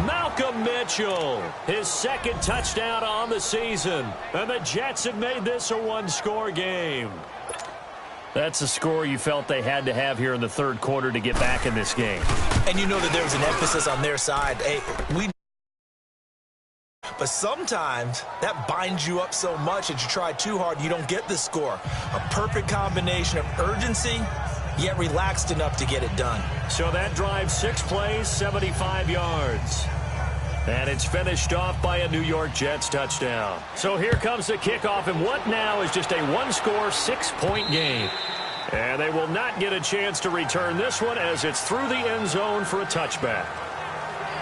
Malcolm Mitchell, his second touchdown on the season. And the Jets have made this a one-score game. That's a score you felt they had to have here in the third quarter to get back in this game. And you know that there was an emphasis on their side. Hey, but sometimes that binds you up so much that you try too hard, you don't get the score. A perfect combination of urgency, yet relaxed enough to get it done. So that drive, 6 plays, 75 yards. And it's finished off by a New York Jets touchdown. So here comes the kickoff, and what now is just a one-score, 6-point game. And they will not get a chance to return this one as it's through the end zone for a touchback.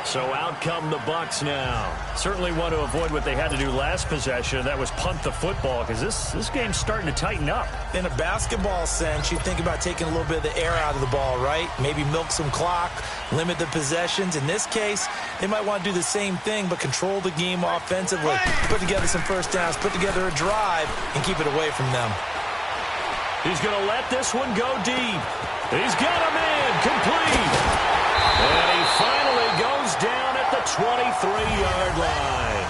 So out come the Bucs now. Certainly want to avoid what they had to do last possession. That was punt the football, because this game's starting to tighten up. In a basketball sense, you think about taking a little bit of the air out of the ball, right? Maybe milk some clock, limit the possessions. In this case, they might want to do the same thing, but control the game offensively. Put together some first downs, put together a drive, and keep it away from them. He's going to let this one go deep. He's got him in, complete. And he finally goes down at the 23-yard line.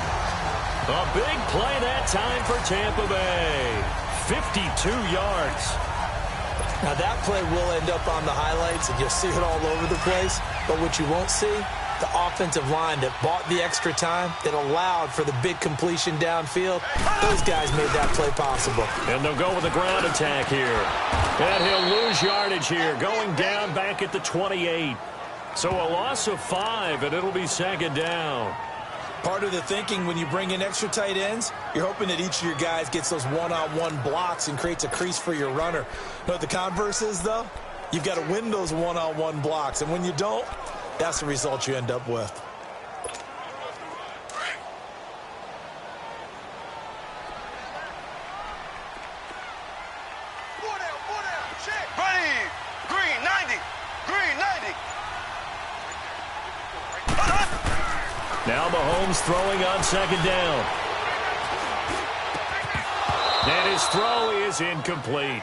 A big play that time for Tampa Bay. 52 yards. Now that play will end up on the highlights, and you'll see it all over the place. But what you won't see, the offensive line that bought the extra time, that allowed for the big completion downfield, those guys made that play possible. And they'll go with a ground attack here. And he'll lose yardage here, going down back at the 28. So a loss of 5, and it'll be second down. Part of the thinking when you bring in extra tight ends, you're hoping that each of your guys gets those one-on-one blocks and creates a crease for your runner. Know what the converse is, though? You've got to win those one-on-one blocks, and when you don't, that's the result you end up with. Ready. Green 90. Green 90. Now Mahomes throwing on second down. And his throw is incomplete.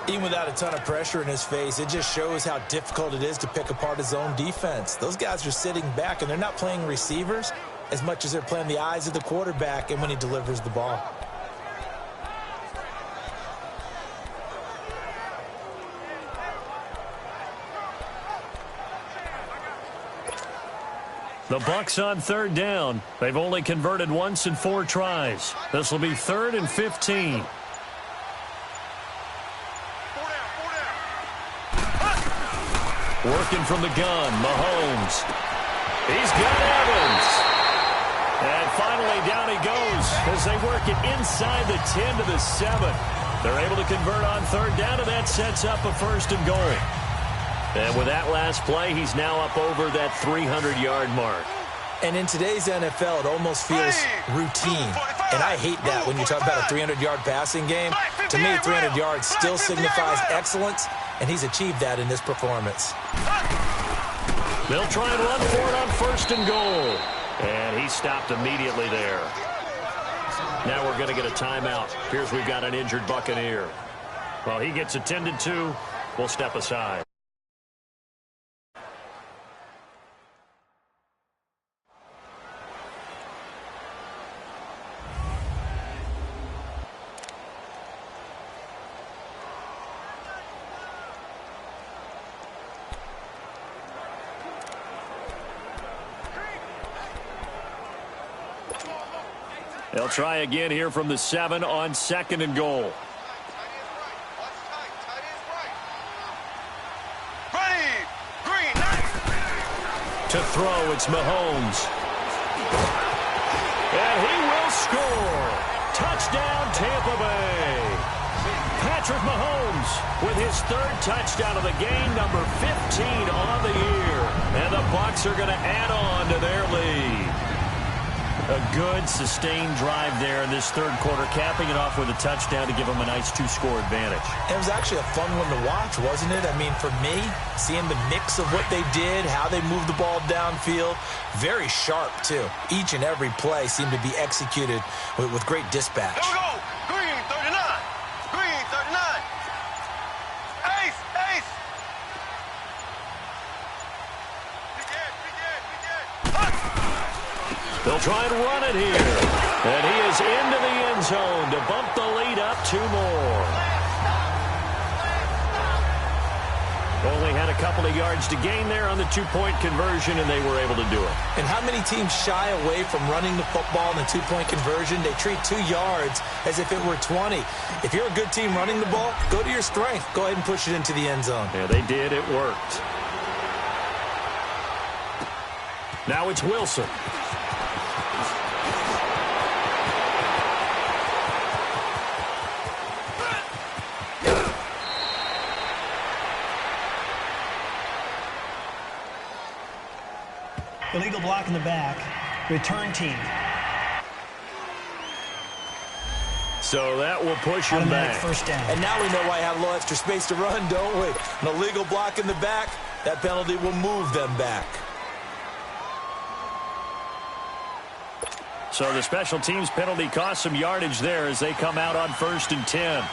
Even without a ton of pressure in his face, it just shows how difficult it is to pick apart his own defense. Those guys are sitting back, and they're not playing receivers as much as they're playing the eyes of the quarterback and when he delivers the ball. The Bucs on third down. They've only converted once in 4 tries. This will be 3rd and 15. Working from the gun, Mahomes. He's got Evans. And finally down he goes as they work it inside the 10 to the 7. They're able to convert on third down, and that sets up a 1st and goal. And with that last play, he's now up over that 300-yard mark. And in today's NFL, it almost feels routine. And I hate that when you talk about a 300-yard passing game. To me, 300 yards still signifies excellence, and he's achieved that in this performance. They'll try and run for it on 1st and goal. And he stopped immediately there. Now we're going to get a timeout. Appears we've got an injured Buccaneer. Well, he gets attended to. We'll step aside. They'll try again here from the 7 on 2nd and goal. To throw, it's Mahomes. And he will score. Touchdown, Tampa Bay. Patrick Mahomes with his 3rd touchdown of the game, number 15 on the year. And the Bucs are going to add on to their lead. A good, sustained drive there in this 3rd quarter, capping it off with a touchdown to give them a nice 2-score advantage. It was actually a fun one to watch, wasn't it? I mean, for me, seeing the mix of what they did, how they moved the ball downfield, very sharp, too. Each and every play seemed to be executed with great dispatch. Here we go. Green, 39. Green, 39. Ace, ace. They'll try and run it here. And he is into the end zone to bump the lead up 2 more. Only had a couple of yards to gain there on the 2-point conversion, and they were able to do it. And how many teams shy away from running the football in the 2-point conversion? They treat 2 yards as if it were 20. If you're a good team running the ball, go to your strength. Go ahead and push it into the end zone. Yeah, they did. It worked. Now it's Wilson. Illegal block in the back. Return team. So that will push him back. First down. And now we know why I have a little extra space to run, don't we? An illegal block in the back, that penalty will move them back. So the special teams penalty cost some yardage there as they come out on 1st and 10.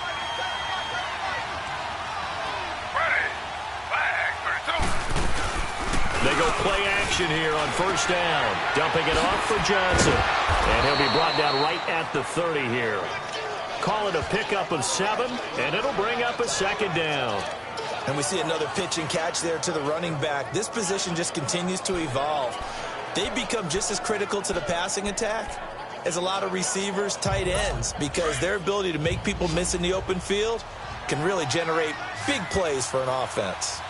They go play action here on 1st down. Dumping it off for Johnson. And he'll be brought down right at the 30 here. Call it a pickup of 7, and it'll bring up a 2nd down. And we see another pitch and catch there to the running back. This position just continues to evolve. They become just as critical to the passing attack as a lot of receivers, tight ends, because their ability to make people miss in the open field can really generate big plays for an offense.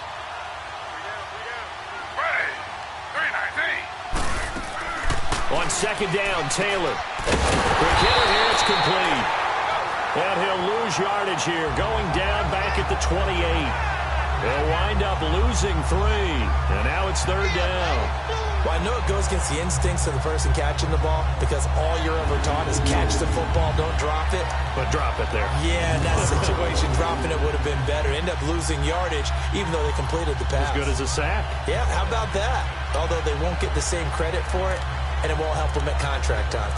On 2nd down, Taylor. Quick hitter here, it's complete. And he'll lose yardage here, going down back at the 28. They'll wind up losing 3. And now it's 3rd down. Well, I know it goes against the instincts of the person catching the ball because all you're ever taught is catch the football, don't drop it. But drop it there. Yeah, in that situation, dropping it would have been better. End up losing yardage even though they completed the pass. As good as a sack. Yeah, how about that? Although they won't get the same credit for it, and it won't help them at contract time.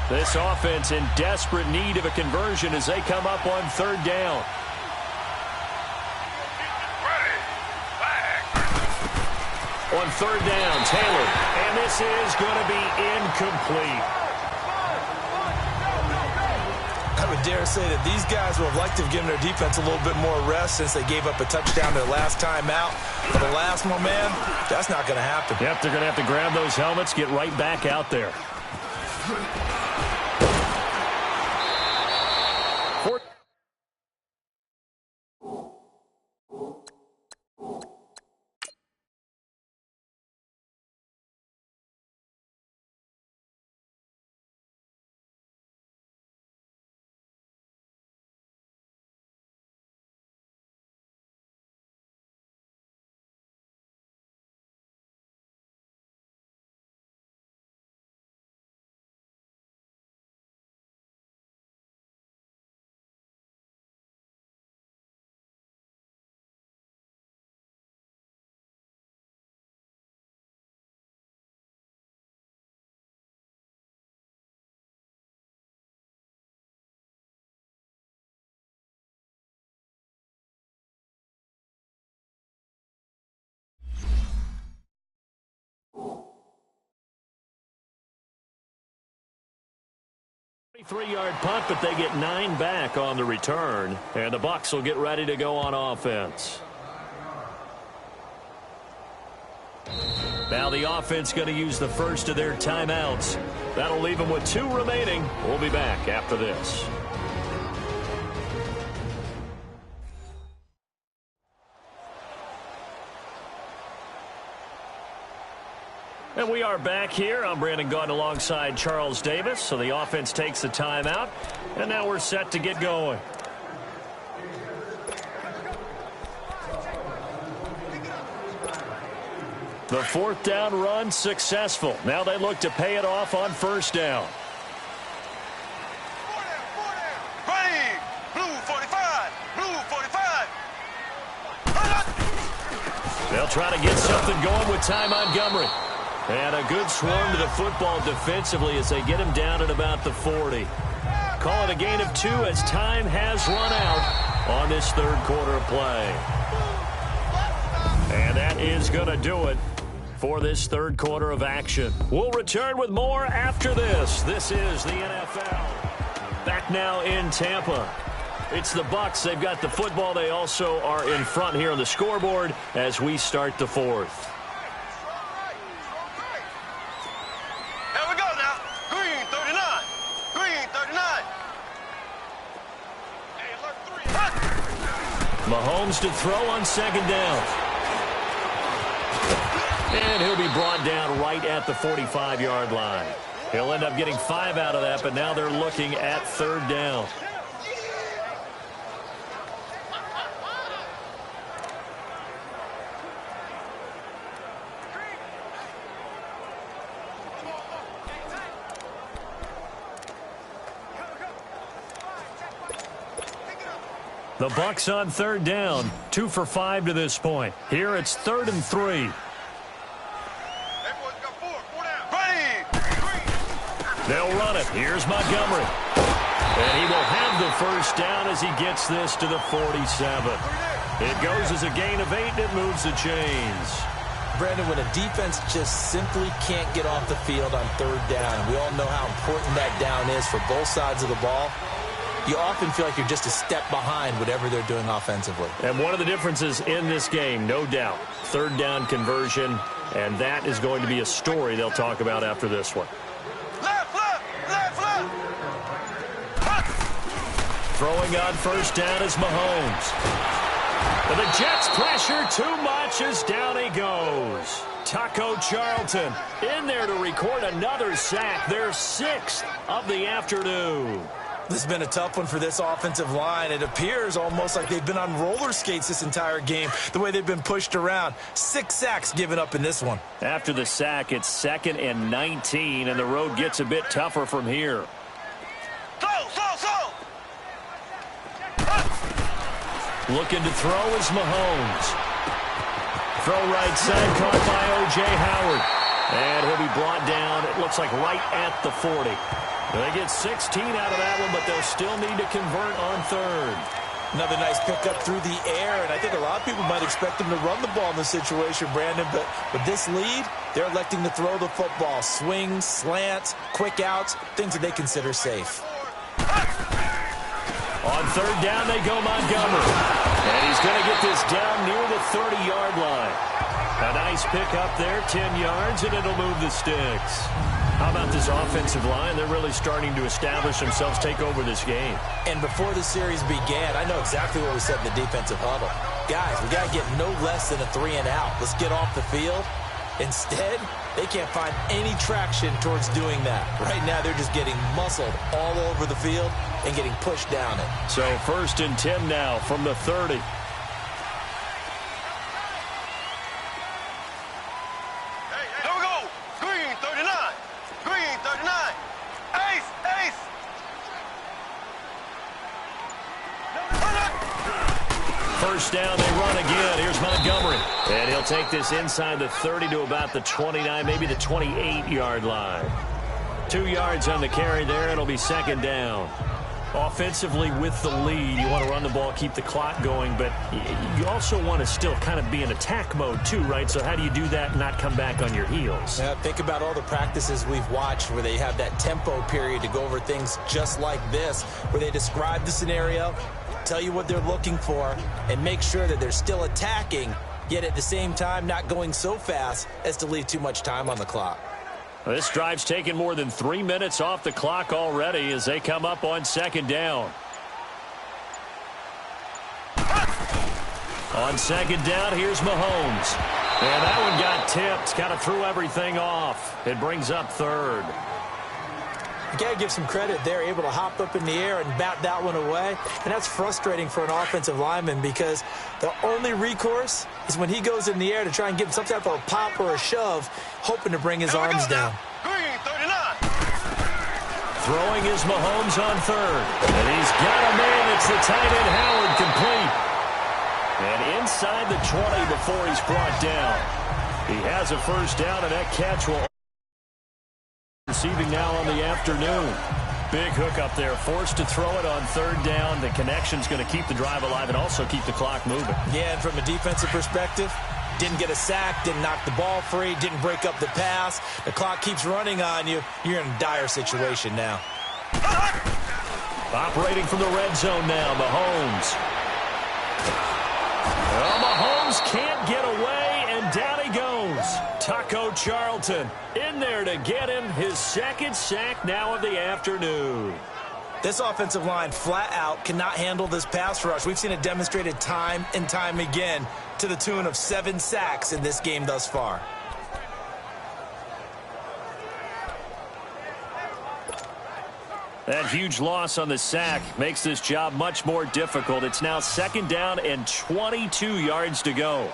This offense in desperate need of a conversion as they come up on 3rd down. On 3rd down, Taylor. And this is going to be incomplete. I would dare say that these guys would have liked to have given their defense a little bit more rest since they gave up a touchdown their last time out. For the last one, man, that's not going to happen. Yep, they're going to have to grab those helmets, get right back out there. Three-yard punt, but they get 9 back on the return. And the Bucs will get ready to go on offense. Now the offense going to use the first of their timeouts. That'll leave them with 2 remaining. We'll be back after this. And we are back here. I'm Brandon Gaudin alongside Charles Davis. So the offense takes the timeout, and now we're set to get going. The 4th down run successful. Now they look to pay it off on 1st down. Ready, blue 45, blue 45. They'll try to get something going with Ty Montgomery. And a good swarm to the football defensively as they get him down at about the 40. Call it a gain of 2 as time has run out on this 3rd quarter play. And that is going to do it for this 3rd quarter of action. We'll return with more after this. This is the NFL. Back now in Tampa. It's the Bucs. They've got the football. They also are in front here on the scoreboard as we start the 4th. Mahomes to throw on 2nd down. And he'll be brought down right at the 45-yard line. He'll end up getting 5 out of that, but now they're looking at 3rd down. The Bucs on 3rd down, 2 for 5 to this point. Here it's 3rd and 3. They'll run it. Here's Montgomery. And he will have the 1st down as he gets this to the 47. It goes as a gain of 8, and it moves the chains. Brandon, when a defense just simply can't get off the field on 3rd down, and we all know how important that down is for both sides of the ball, you often feel like you're just a step behind whatever they're doing offensively. And one of the differences in this game, no doubt, 3rd down conversion, and that is going to be a story they'll talk about after this one. Throwing on 1st down is Mahomes. And the Jets pressure too much as down he goes. Taco Charlton in there to record another sack, their 6th of the afternoon. This has been a tough one for this offensive line. It appears almost like they've been on roller skates this entire game, the way they've been pushed around. 6 sacks given up in this one. After the sack, it's 2nd and 19, and the road gets a bit tougher from here. Looking to throw is Mahomes. Throw right side, caught by O.J. Howard. And he'll be brought down, it looks like right at the 40. They get 16 out of that one, but they'll still need to convert on 3rd. Another nice pickup through the air, and I think a lot of people might expect them to run the ball in this situation, Brandon, but with this lead, they're electing to throw the football. Swings, slants, quick outs, things that they consider safe. On 3rd down, they go Montgomery. And he's going to get this down near the 30-yard line. A nice pick up there, 10 yards, and it'll move the sticks. How about this offensive line? They're really starting to establish themselves, take over this game. And before the series began, I know exactly what we said in the defensive huddle. Guys, we got to get no less than a 3 and out. Let's get off the field. Instead, they can't find any traction towards doing that. Right now, they're just getting muscled all over the field and getting pushed down it. So 1st and 10 now from the 30. Here we go. Green 39. Green 39. Ace, ace. First down, they run again. Here's Montgomery. And he'll take this inside the 30 to about the 29, maybe the 28-yard line. 2 yards on the carry there. It'll be 2nd down. Offensively with the lead, you want to run the ball, keep the clock going, but you also want to still kind of be in attack mode too, right? So how do you do that and not come back on your heels? Yeah, think about all the practices we've watched where they have that tempo period to go over things just like this, where they describe the scenario, tell you what they're looking for, and make sure that they're still attacking, yet at the same time not going so fast as to leave too much time on the clock. This drive's taken more than 3 minutes off the clock already as they come up on second down. On second down, here's Mahomes. And that one got tipped, kind of threw everything off. It brings up third. You got to give some credit. They're able to hop up in the air and bat that one away. And that's frustrating for an offensive lineman because the only recourse is when he goes in the air to try and give some type of a pop or a shove, hoping to bring his arms down. Green, 39. Throwing is Mahomes on third. And he's got a man. It's the tight end Howard, complete. And inside the 20 before he's brought down. He has a first down, and that catch will receiving now on the afternoon. Big hook up there, forced to throw it on third down. The connection's going to keep the drive alive and also keep the clock moving. Yeah, and from a defensive perspective, didn't get a sack, didn't knock the ball free, didn't break up the pass. The clock keeps running on you. You're in a dire situation now. Operating from the red zone now, Mahomes. Well, Mahomes can't get away, and down he goes. Taco Charlton in there to get him his second sack now of the afternoon. This offensive line flat out cannot handle this pass rush. We've seen it demonstrated time and time again to the tune of 7 sacks in this game thus far. That huge loss on the sack makes this job much more difficult. It's now second down and 22 yards to go.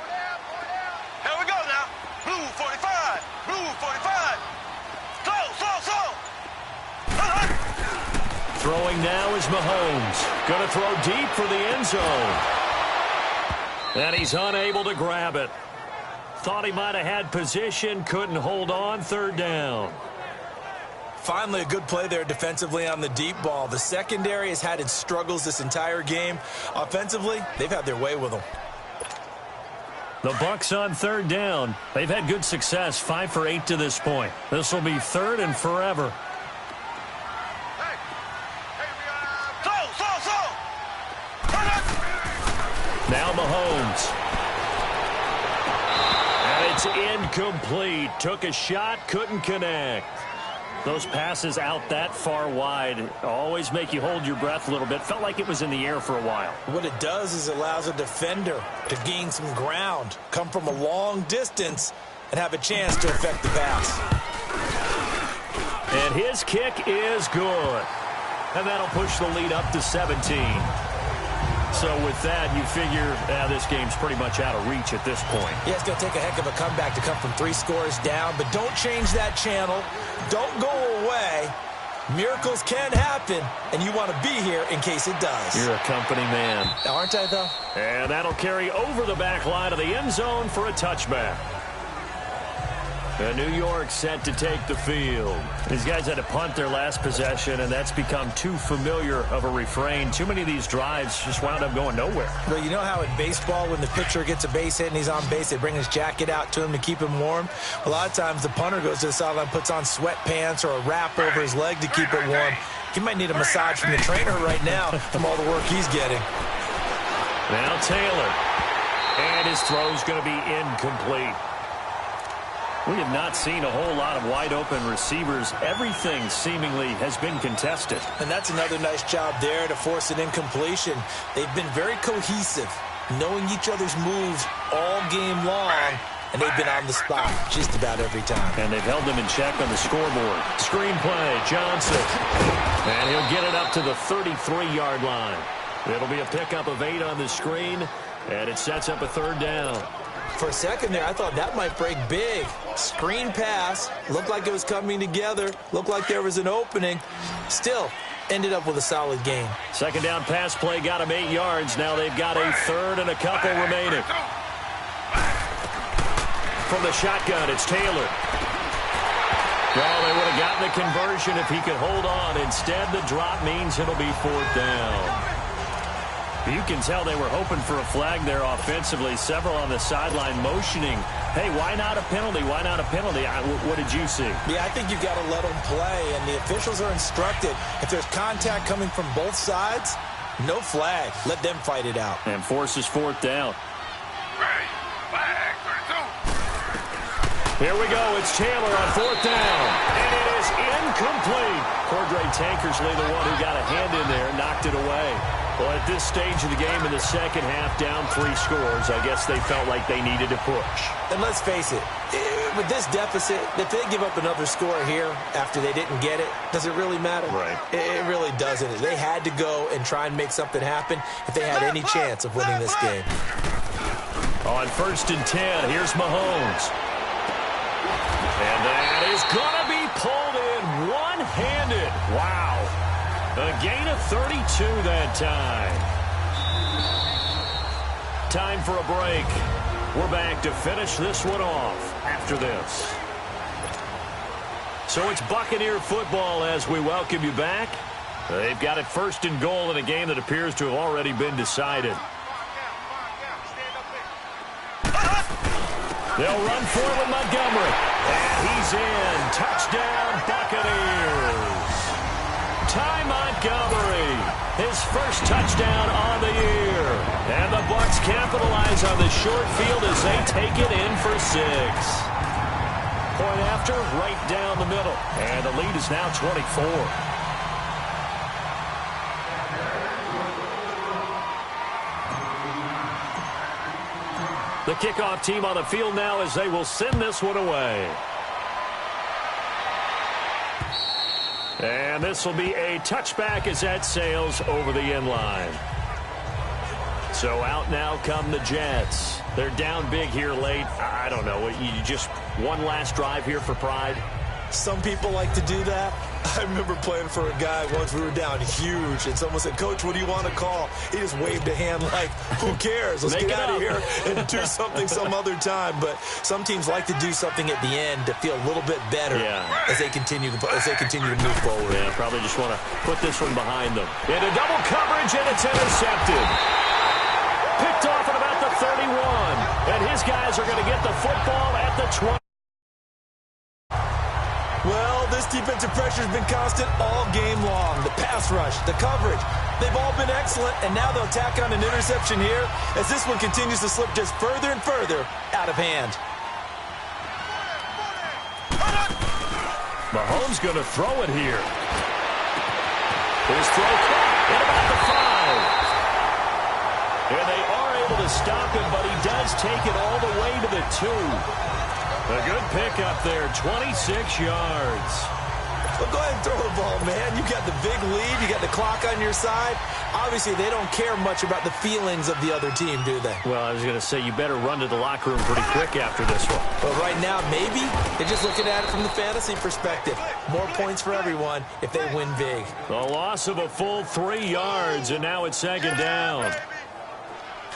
Here we go now. Blue 45. Blue 45. Slow. Throwing now is Mahomes. Going to throw deep for the end zone. And he's unable to grab it. Thought he might have had position, couldn't hold on, third down. Finally, a good play there defensively on the deep ball. The secondary has had its struggles this entire game. Offensively, they've had their way with them. The Bucs on third down. They've had good success, 5 for 8 to this point. This will be third and forever. Slow. Now Mahomes. And it's incomplete. Took a shot, couldn't connect. Those passes out that far wide always make you hold your breath a little bit. Felt like it was in the air for a while. What it does is it allows a defender to gain some ground, come from a long distance, and have a chance to affect the pass. And his kick is good. And that'll push the lead up to 17. So with that, you figure this game's pretty much out of reach at this point. Yeah, it's going to take a heck of a comeback to come from 3 scores down, but don't change that channel. Don't go away. Miracles can happen, and you want to be here in case it does. You're a company man. Aren't I, though? And that'll carry over the back line of the end zone for a touchback. And New York set to take the field. These guys had to punt their last possession, and that's become too familiar of a refrain. Too many of these drives just wound up going nowhere. Well, you know how in baseball, when the pitcher gets a base hit and he's on base, they bring his jacket out to him to keep him warm? A lot of times the punter goes to the sideline, puts on sweatpants or a wrap over his leg to keep it warm. He might need a massage from the trainer right now from all the work he's getting. Now Taylor. And his throw's going to be incomplete. We have not seen a whole lot of wide-open receivers. Everything seemingly has been contested. And that's another nice job there to force an incompletion. They've been very cohesive, knowing each other's moves all game long, and they've been on the spot just about every time. And they've held them in check on the scoreboard. Screen play, Johnson. And he'll get it up to the 33-yard line. It'll be a pickup of 8 on the screen, and it sets up a third down. For a second there, I thought that might break big. Screen pass, looked like it was coming together, looked like there was an opening. Still, ended up with a solid gain. Second down pass play got him 8 yards. Now they've got a third and a couple remaining. From the shotgun, it's Taylor. Well, they would have gotten the conversion if he could hold on. Instead, the drop means it'll be fourth down. You can tell they were hoping for a flag there offensively. Several on the sideline motioning, hey, why not a penalty? Why not a penalty? What did you see? Yeah, I think you've got to let them play, and the officials are instructed. If there's contact coming from both sides, no flag. Let them fight it out. And forces fourth down. Here we go. It's Taylor on 4th down. And it is incomplete. Cordray Tankersley, the one who got a hand in there, knocked it away. Well, at this stage of the game in the second half, down 3 scores, I guess they felt like they needed to push. And let's face it, with this deficit, if they give up another score here after they didn't get it, does it really matter? Right. It really doesn't. They had to go and try and make something happen if they had any chance of winning this game. On 1st and 10, here's Mahomes. And that is going to be pulled in one-handed. Wow. A gain of 32 that time. Time for a break. We're back to finish this one off after this. So it's Buccaneer football as we welcome you back. They've got it 1st and goal in a game that appears to have already been decided. They'll run for it with Montgomery. And he's in. Touchdown, Buccaneers. Ty Montgomery, his first touchdown on the year. And the Bucs capitalize on the short field as they take it in for 6. Point after, right down the middle. And the lead is now 24. The kickoff team on the field now as they will send this one away. And this will be a touchback as that sails over the end line. So out now come the Jets. They're down big here late. I don't know. You just one last drive here for pride? Some people like to do that. I remember playing for a guy once. We were down huge, and someone said, "Coach, what do you want to call?" He just waved a hand like, who cares? Let's get out of here and do something some other time. But some teams like to do something at the end to feel a little bit better as they continue to move forward. Yeah, probably just want to put this one behind them. Into double coverage, and it's intercepted. Picked off at about the 31. And his guys are going to get the football at the 20. Well, this defensive pressure has been constant all game long. The pass rush, the coverage, they've all been excellent, and now they'll tack on an interception here as this one continues to slip just further and further out of hand. Mahomes going to throw it here. His throw at about the 5. And they are able to stop him, but he does take it all the way to the 2. A good pickup there, 26 yards. Well, go ahead and throw the ball, man. You got the big lead. You got the clock on your side. Obviously, they don't care much about the feelings of the other team, do they? Well, I was going to say, you better run to the locker room pretty quick after this one. But right now, maybe they're just looking at it from the fantasy perspective. More points for everyone if they win big. The loss of a full 3 yards, and now it's 2nd down.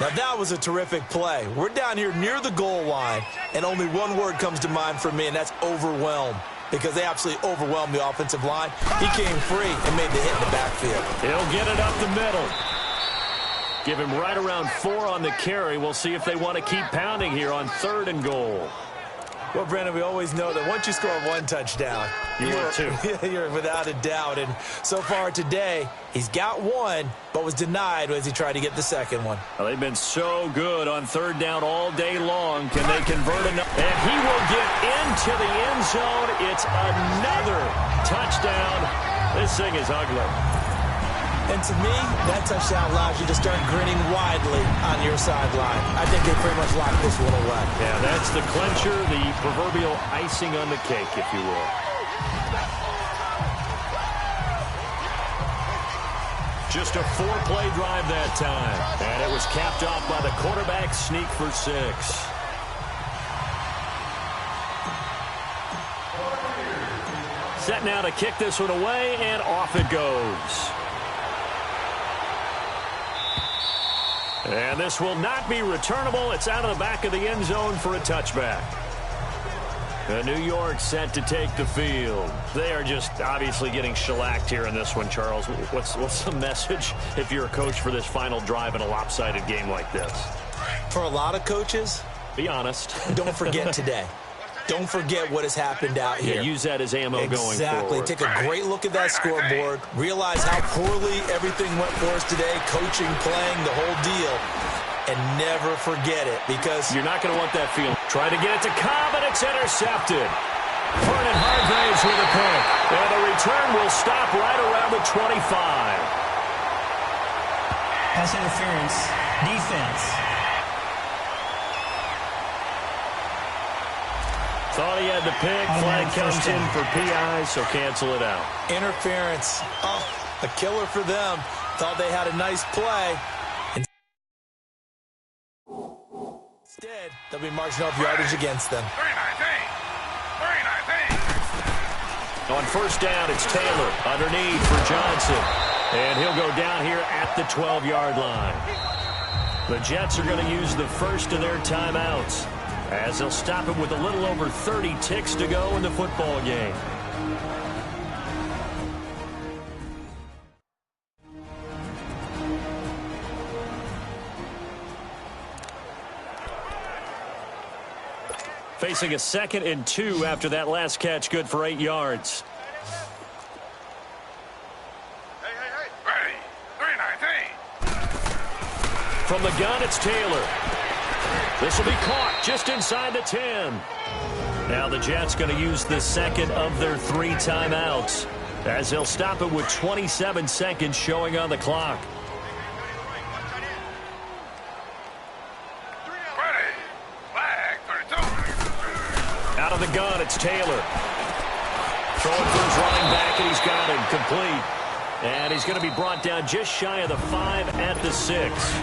Now, that was a terrific play. We're down here near the goal line, and only one word comes to mind for me, and that's overwhelmed, because they absolutely overwhelmed the offensive line. He came free and made the hit in the backfield. He'll get it up the middle. Give him right around 4 on the carry. We'll see if they want to keep pounding here on 3rd and goal. Well, Brandon, we always know that once you score 1 touchdown, you're without a doubt. And so far today, he's got 1, but was denied as he tried to get the 2nd one. Well, they've been so good on 3rd down all day long. Can they convert enough? And he will get into the end zone. It's another touchdown. This thing is ugly. And to me, that touchdown allows you to start grinning widely on your sideline. I think they pretty much locked this one away. Yeah, that's the clincher, the proverbial icing on the cake, if you will. Just a 4-play drive that time. And it was capped off by the quarterback sneak for 6. Set now to kick this one away, and off it goes. And this will not be returnable. It's out of the back of the end zone for a touchback. New York set to take the field. They are just obviously getting shellacked here in this one, Charles. What's the message if you're a coach for this final drive in a lopsided game like this? For a lot of coaches, be honest. Don't forget today. Don't forget what has happened out here. Yeah, use that as ammo going forward. Exactly. Take a great look at that scoreboard. Realize how poorly everything went for us today. Coaching, playing, the whole deal. and never forget it because you're not going to want that feeling. Trying to get it to Cobb, and it's intercepted. Vernon Hargraves with a pick. And the return will stop right around the 25. Pass interference. Defense. Thought he had the pick. Flag comes in for PI, so cancel it out. Interference. Oh, a killer for them. Thought they had a nice play. Instead, they'll be marching off yardage against them. 3-19. On first down, it's Taylor underneath for Johnson. And he'll go down here at the 12-yard line. The Jets are going to use the first of their timeouts, as they'll stop it with a little over 30 ticks to go in the football game. Facing a 2nd and 2 after that last catch, good for 8 yards. Hey. Ready. 3-19. From the gun, it's Taylor. This will be caught just inside the 10. Now the Jets going to use the second of their 3 timeouts, as they'll stop it with 27 seconds showing on the clock. Ready. Flag 32. Out of the gun, it's Taylor. Throwing for his running back, and he's got him complete. And he's going to be brought down just shy of the 5 at the 6.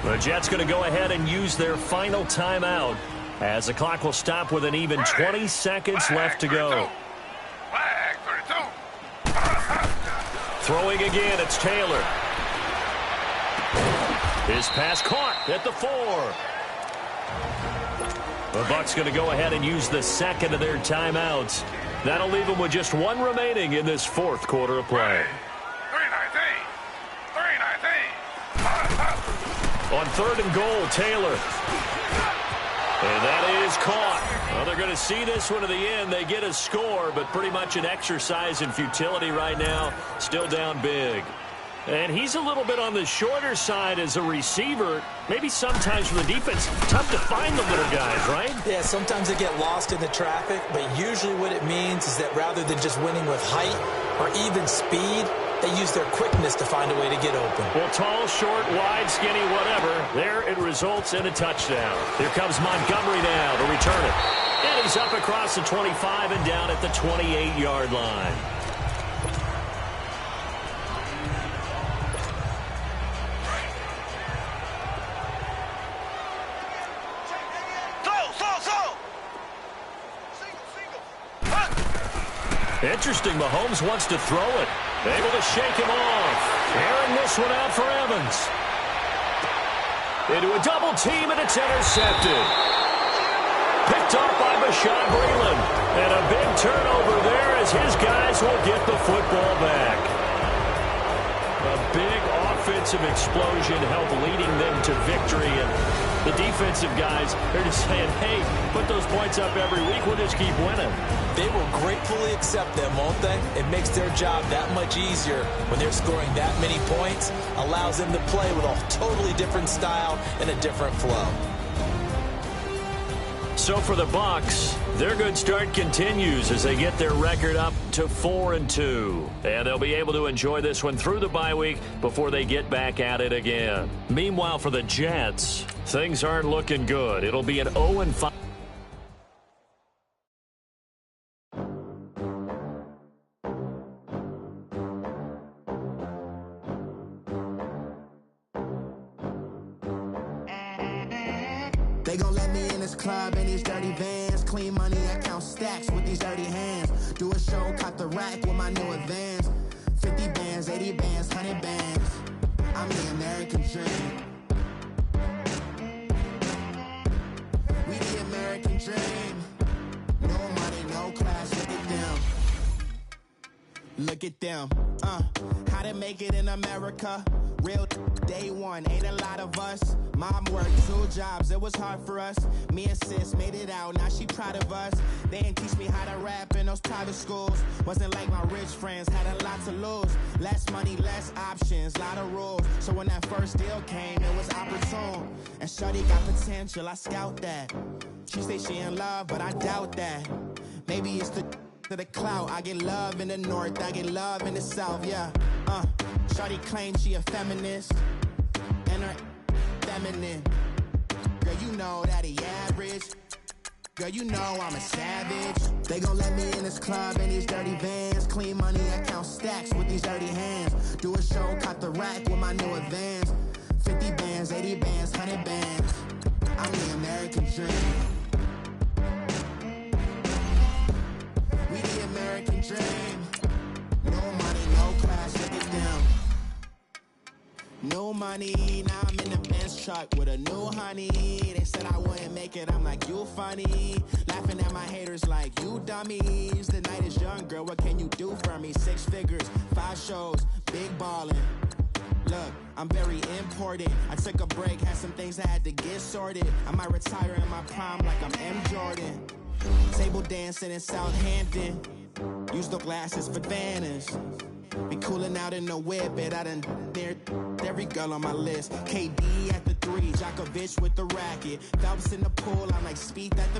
The Jets going to go ahead and use their final timeout, as the clock will stop with an even 20 seconds left to go. Flag 32. Throwing again, it's Taylor. His pass caught at the 4. The Bucs going to go ahead and use the second of their timeouts. That'll leave them with just 1 remaining in this 4th quarter of play. 3-19. On 3rd and goal, Taylor. And that is caught. Well, they're going to see this one to the end. They get a score, but pretty much an exercise in futility right now. Still down big. And he's a little bit on the shorter side as a receiver. Maybe sometimes for the defense, tough to find the little guys, right? Yeah, sometimes they get lost in the traffic, but usually what it means is that rather than just winning with height or even speed, they use their quickness to find a way to get open. Well, tall, short, wide, skinny, whatever, there it results in a touchdown. Here comes Montgomery now to return it. And he's up across the 25 and down at the 28-yard line. Interesting, Mahomes wants to throw it. Able to shake him off. Airing this one out for Evans. Into a double team, and it's intercepted. Picked off by Bashaud Breeland. And a big turnover there as his guys will get the football back. A big offensive explosion helped leading them to victory. And the defensive guys, they're just saying, hey, put those points up every week. We'll just keep winning. They will gratefully accept them, won't they? It makes their job that much easier when they're scoring that many points. Allows them to play with a totally different style and a different flow. So for the Bucs, their good start continues as they get their record up to 4-2. And they'll be able to enjoy this one through the bye week before they get back at it again. Meanwhile, for the Jets, things aren't looking good. It'll be an 0-5. They gon' let me in this club in these dirty vans. Clean money, I count stacks with these dirty hands. Do a show, caught the rack with my new advance. 50 bands, 80 bands, 100 bands. I'm the American dream. We the American dream. No money, no class, look at them. Look at them, how to make it in America. Real day one, ain't a lot of us. Mom worked 2 jobs, it was hard for us. Me and sis made it out, now she proud of us. They ain't teach me how to rap in those private schools. Wasn't like my rich friends, had a lot to lose. Less money, less options, lot of rules. So when that first deal came, it was opportune. And shorty got potential, I scout that. She say she in love, but I doubt that. Maybe it's the to the clout. I get love in the north, I get love in the south, yeah. Shorty claims she a feminist, and her feminine. Girl, you know that he average. Girl, you know I'm a savage. They gon' let me in this club in these dirty vans. Clean money, I count stacks with these dirty hands. Do a show, caught the rack with my new advance. 50 bands, 80 bands, 100 bands. I'm the American dream. We the American dream. No money, no class, look at them. No money, now I'm in the Benz truck with a new honey. They said I wouldn't make it, I'm like, you funny. Laughing at my haters like, you dummies. The night is young, girl, what can you do for me? 6 figures, 5 shows, big ballin'. Look, I'm very important. I took a break, had some things I had to get sorted. I might retire in my prime like I'm M. Jordan. Table dancing in Southampton. Use the glasses for Vannas. Be coolin' out in the whip, and I done near every girl on my list. KD at the 3, Djokovic with the racket. Phelps in the pool, I'm like Speed at the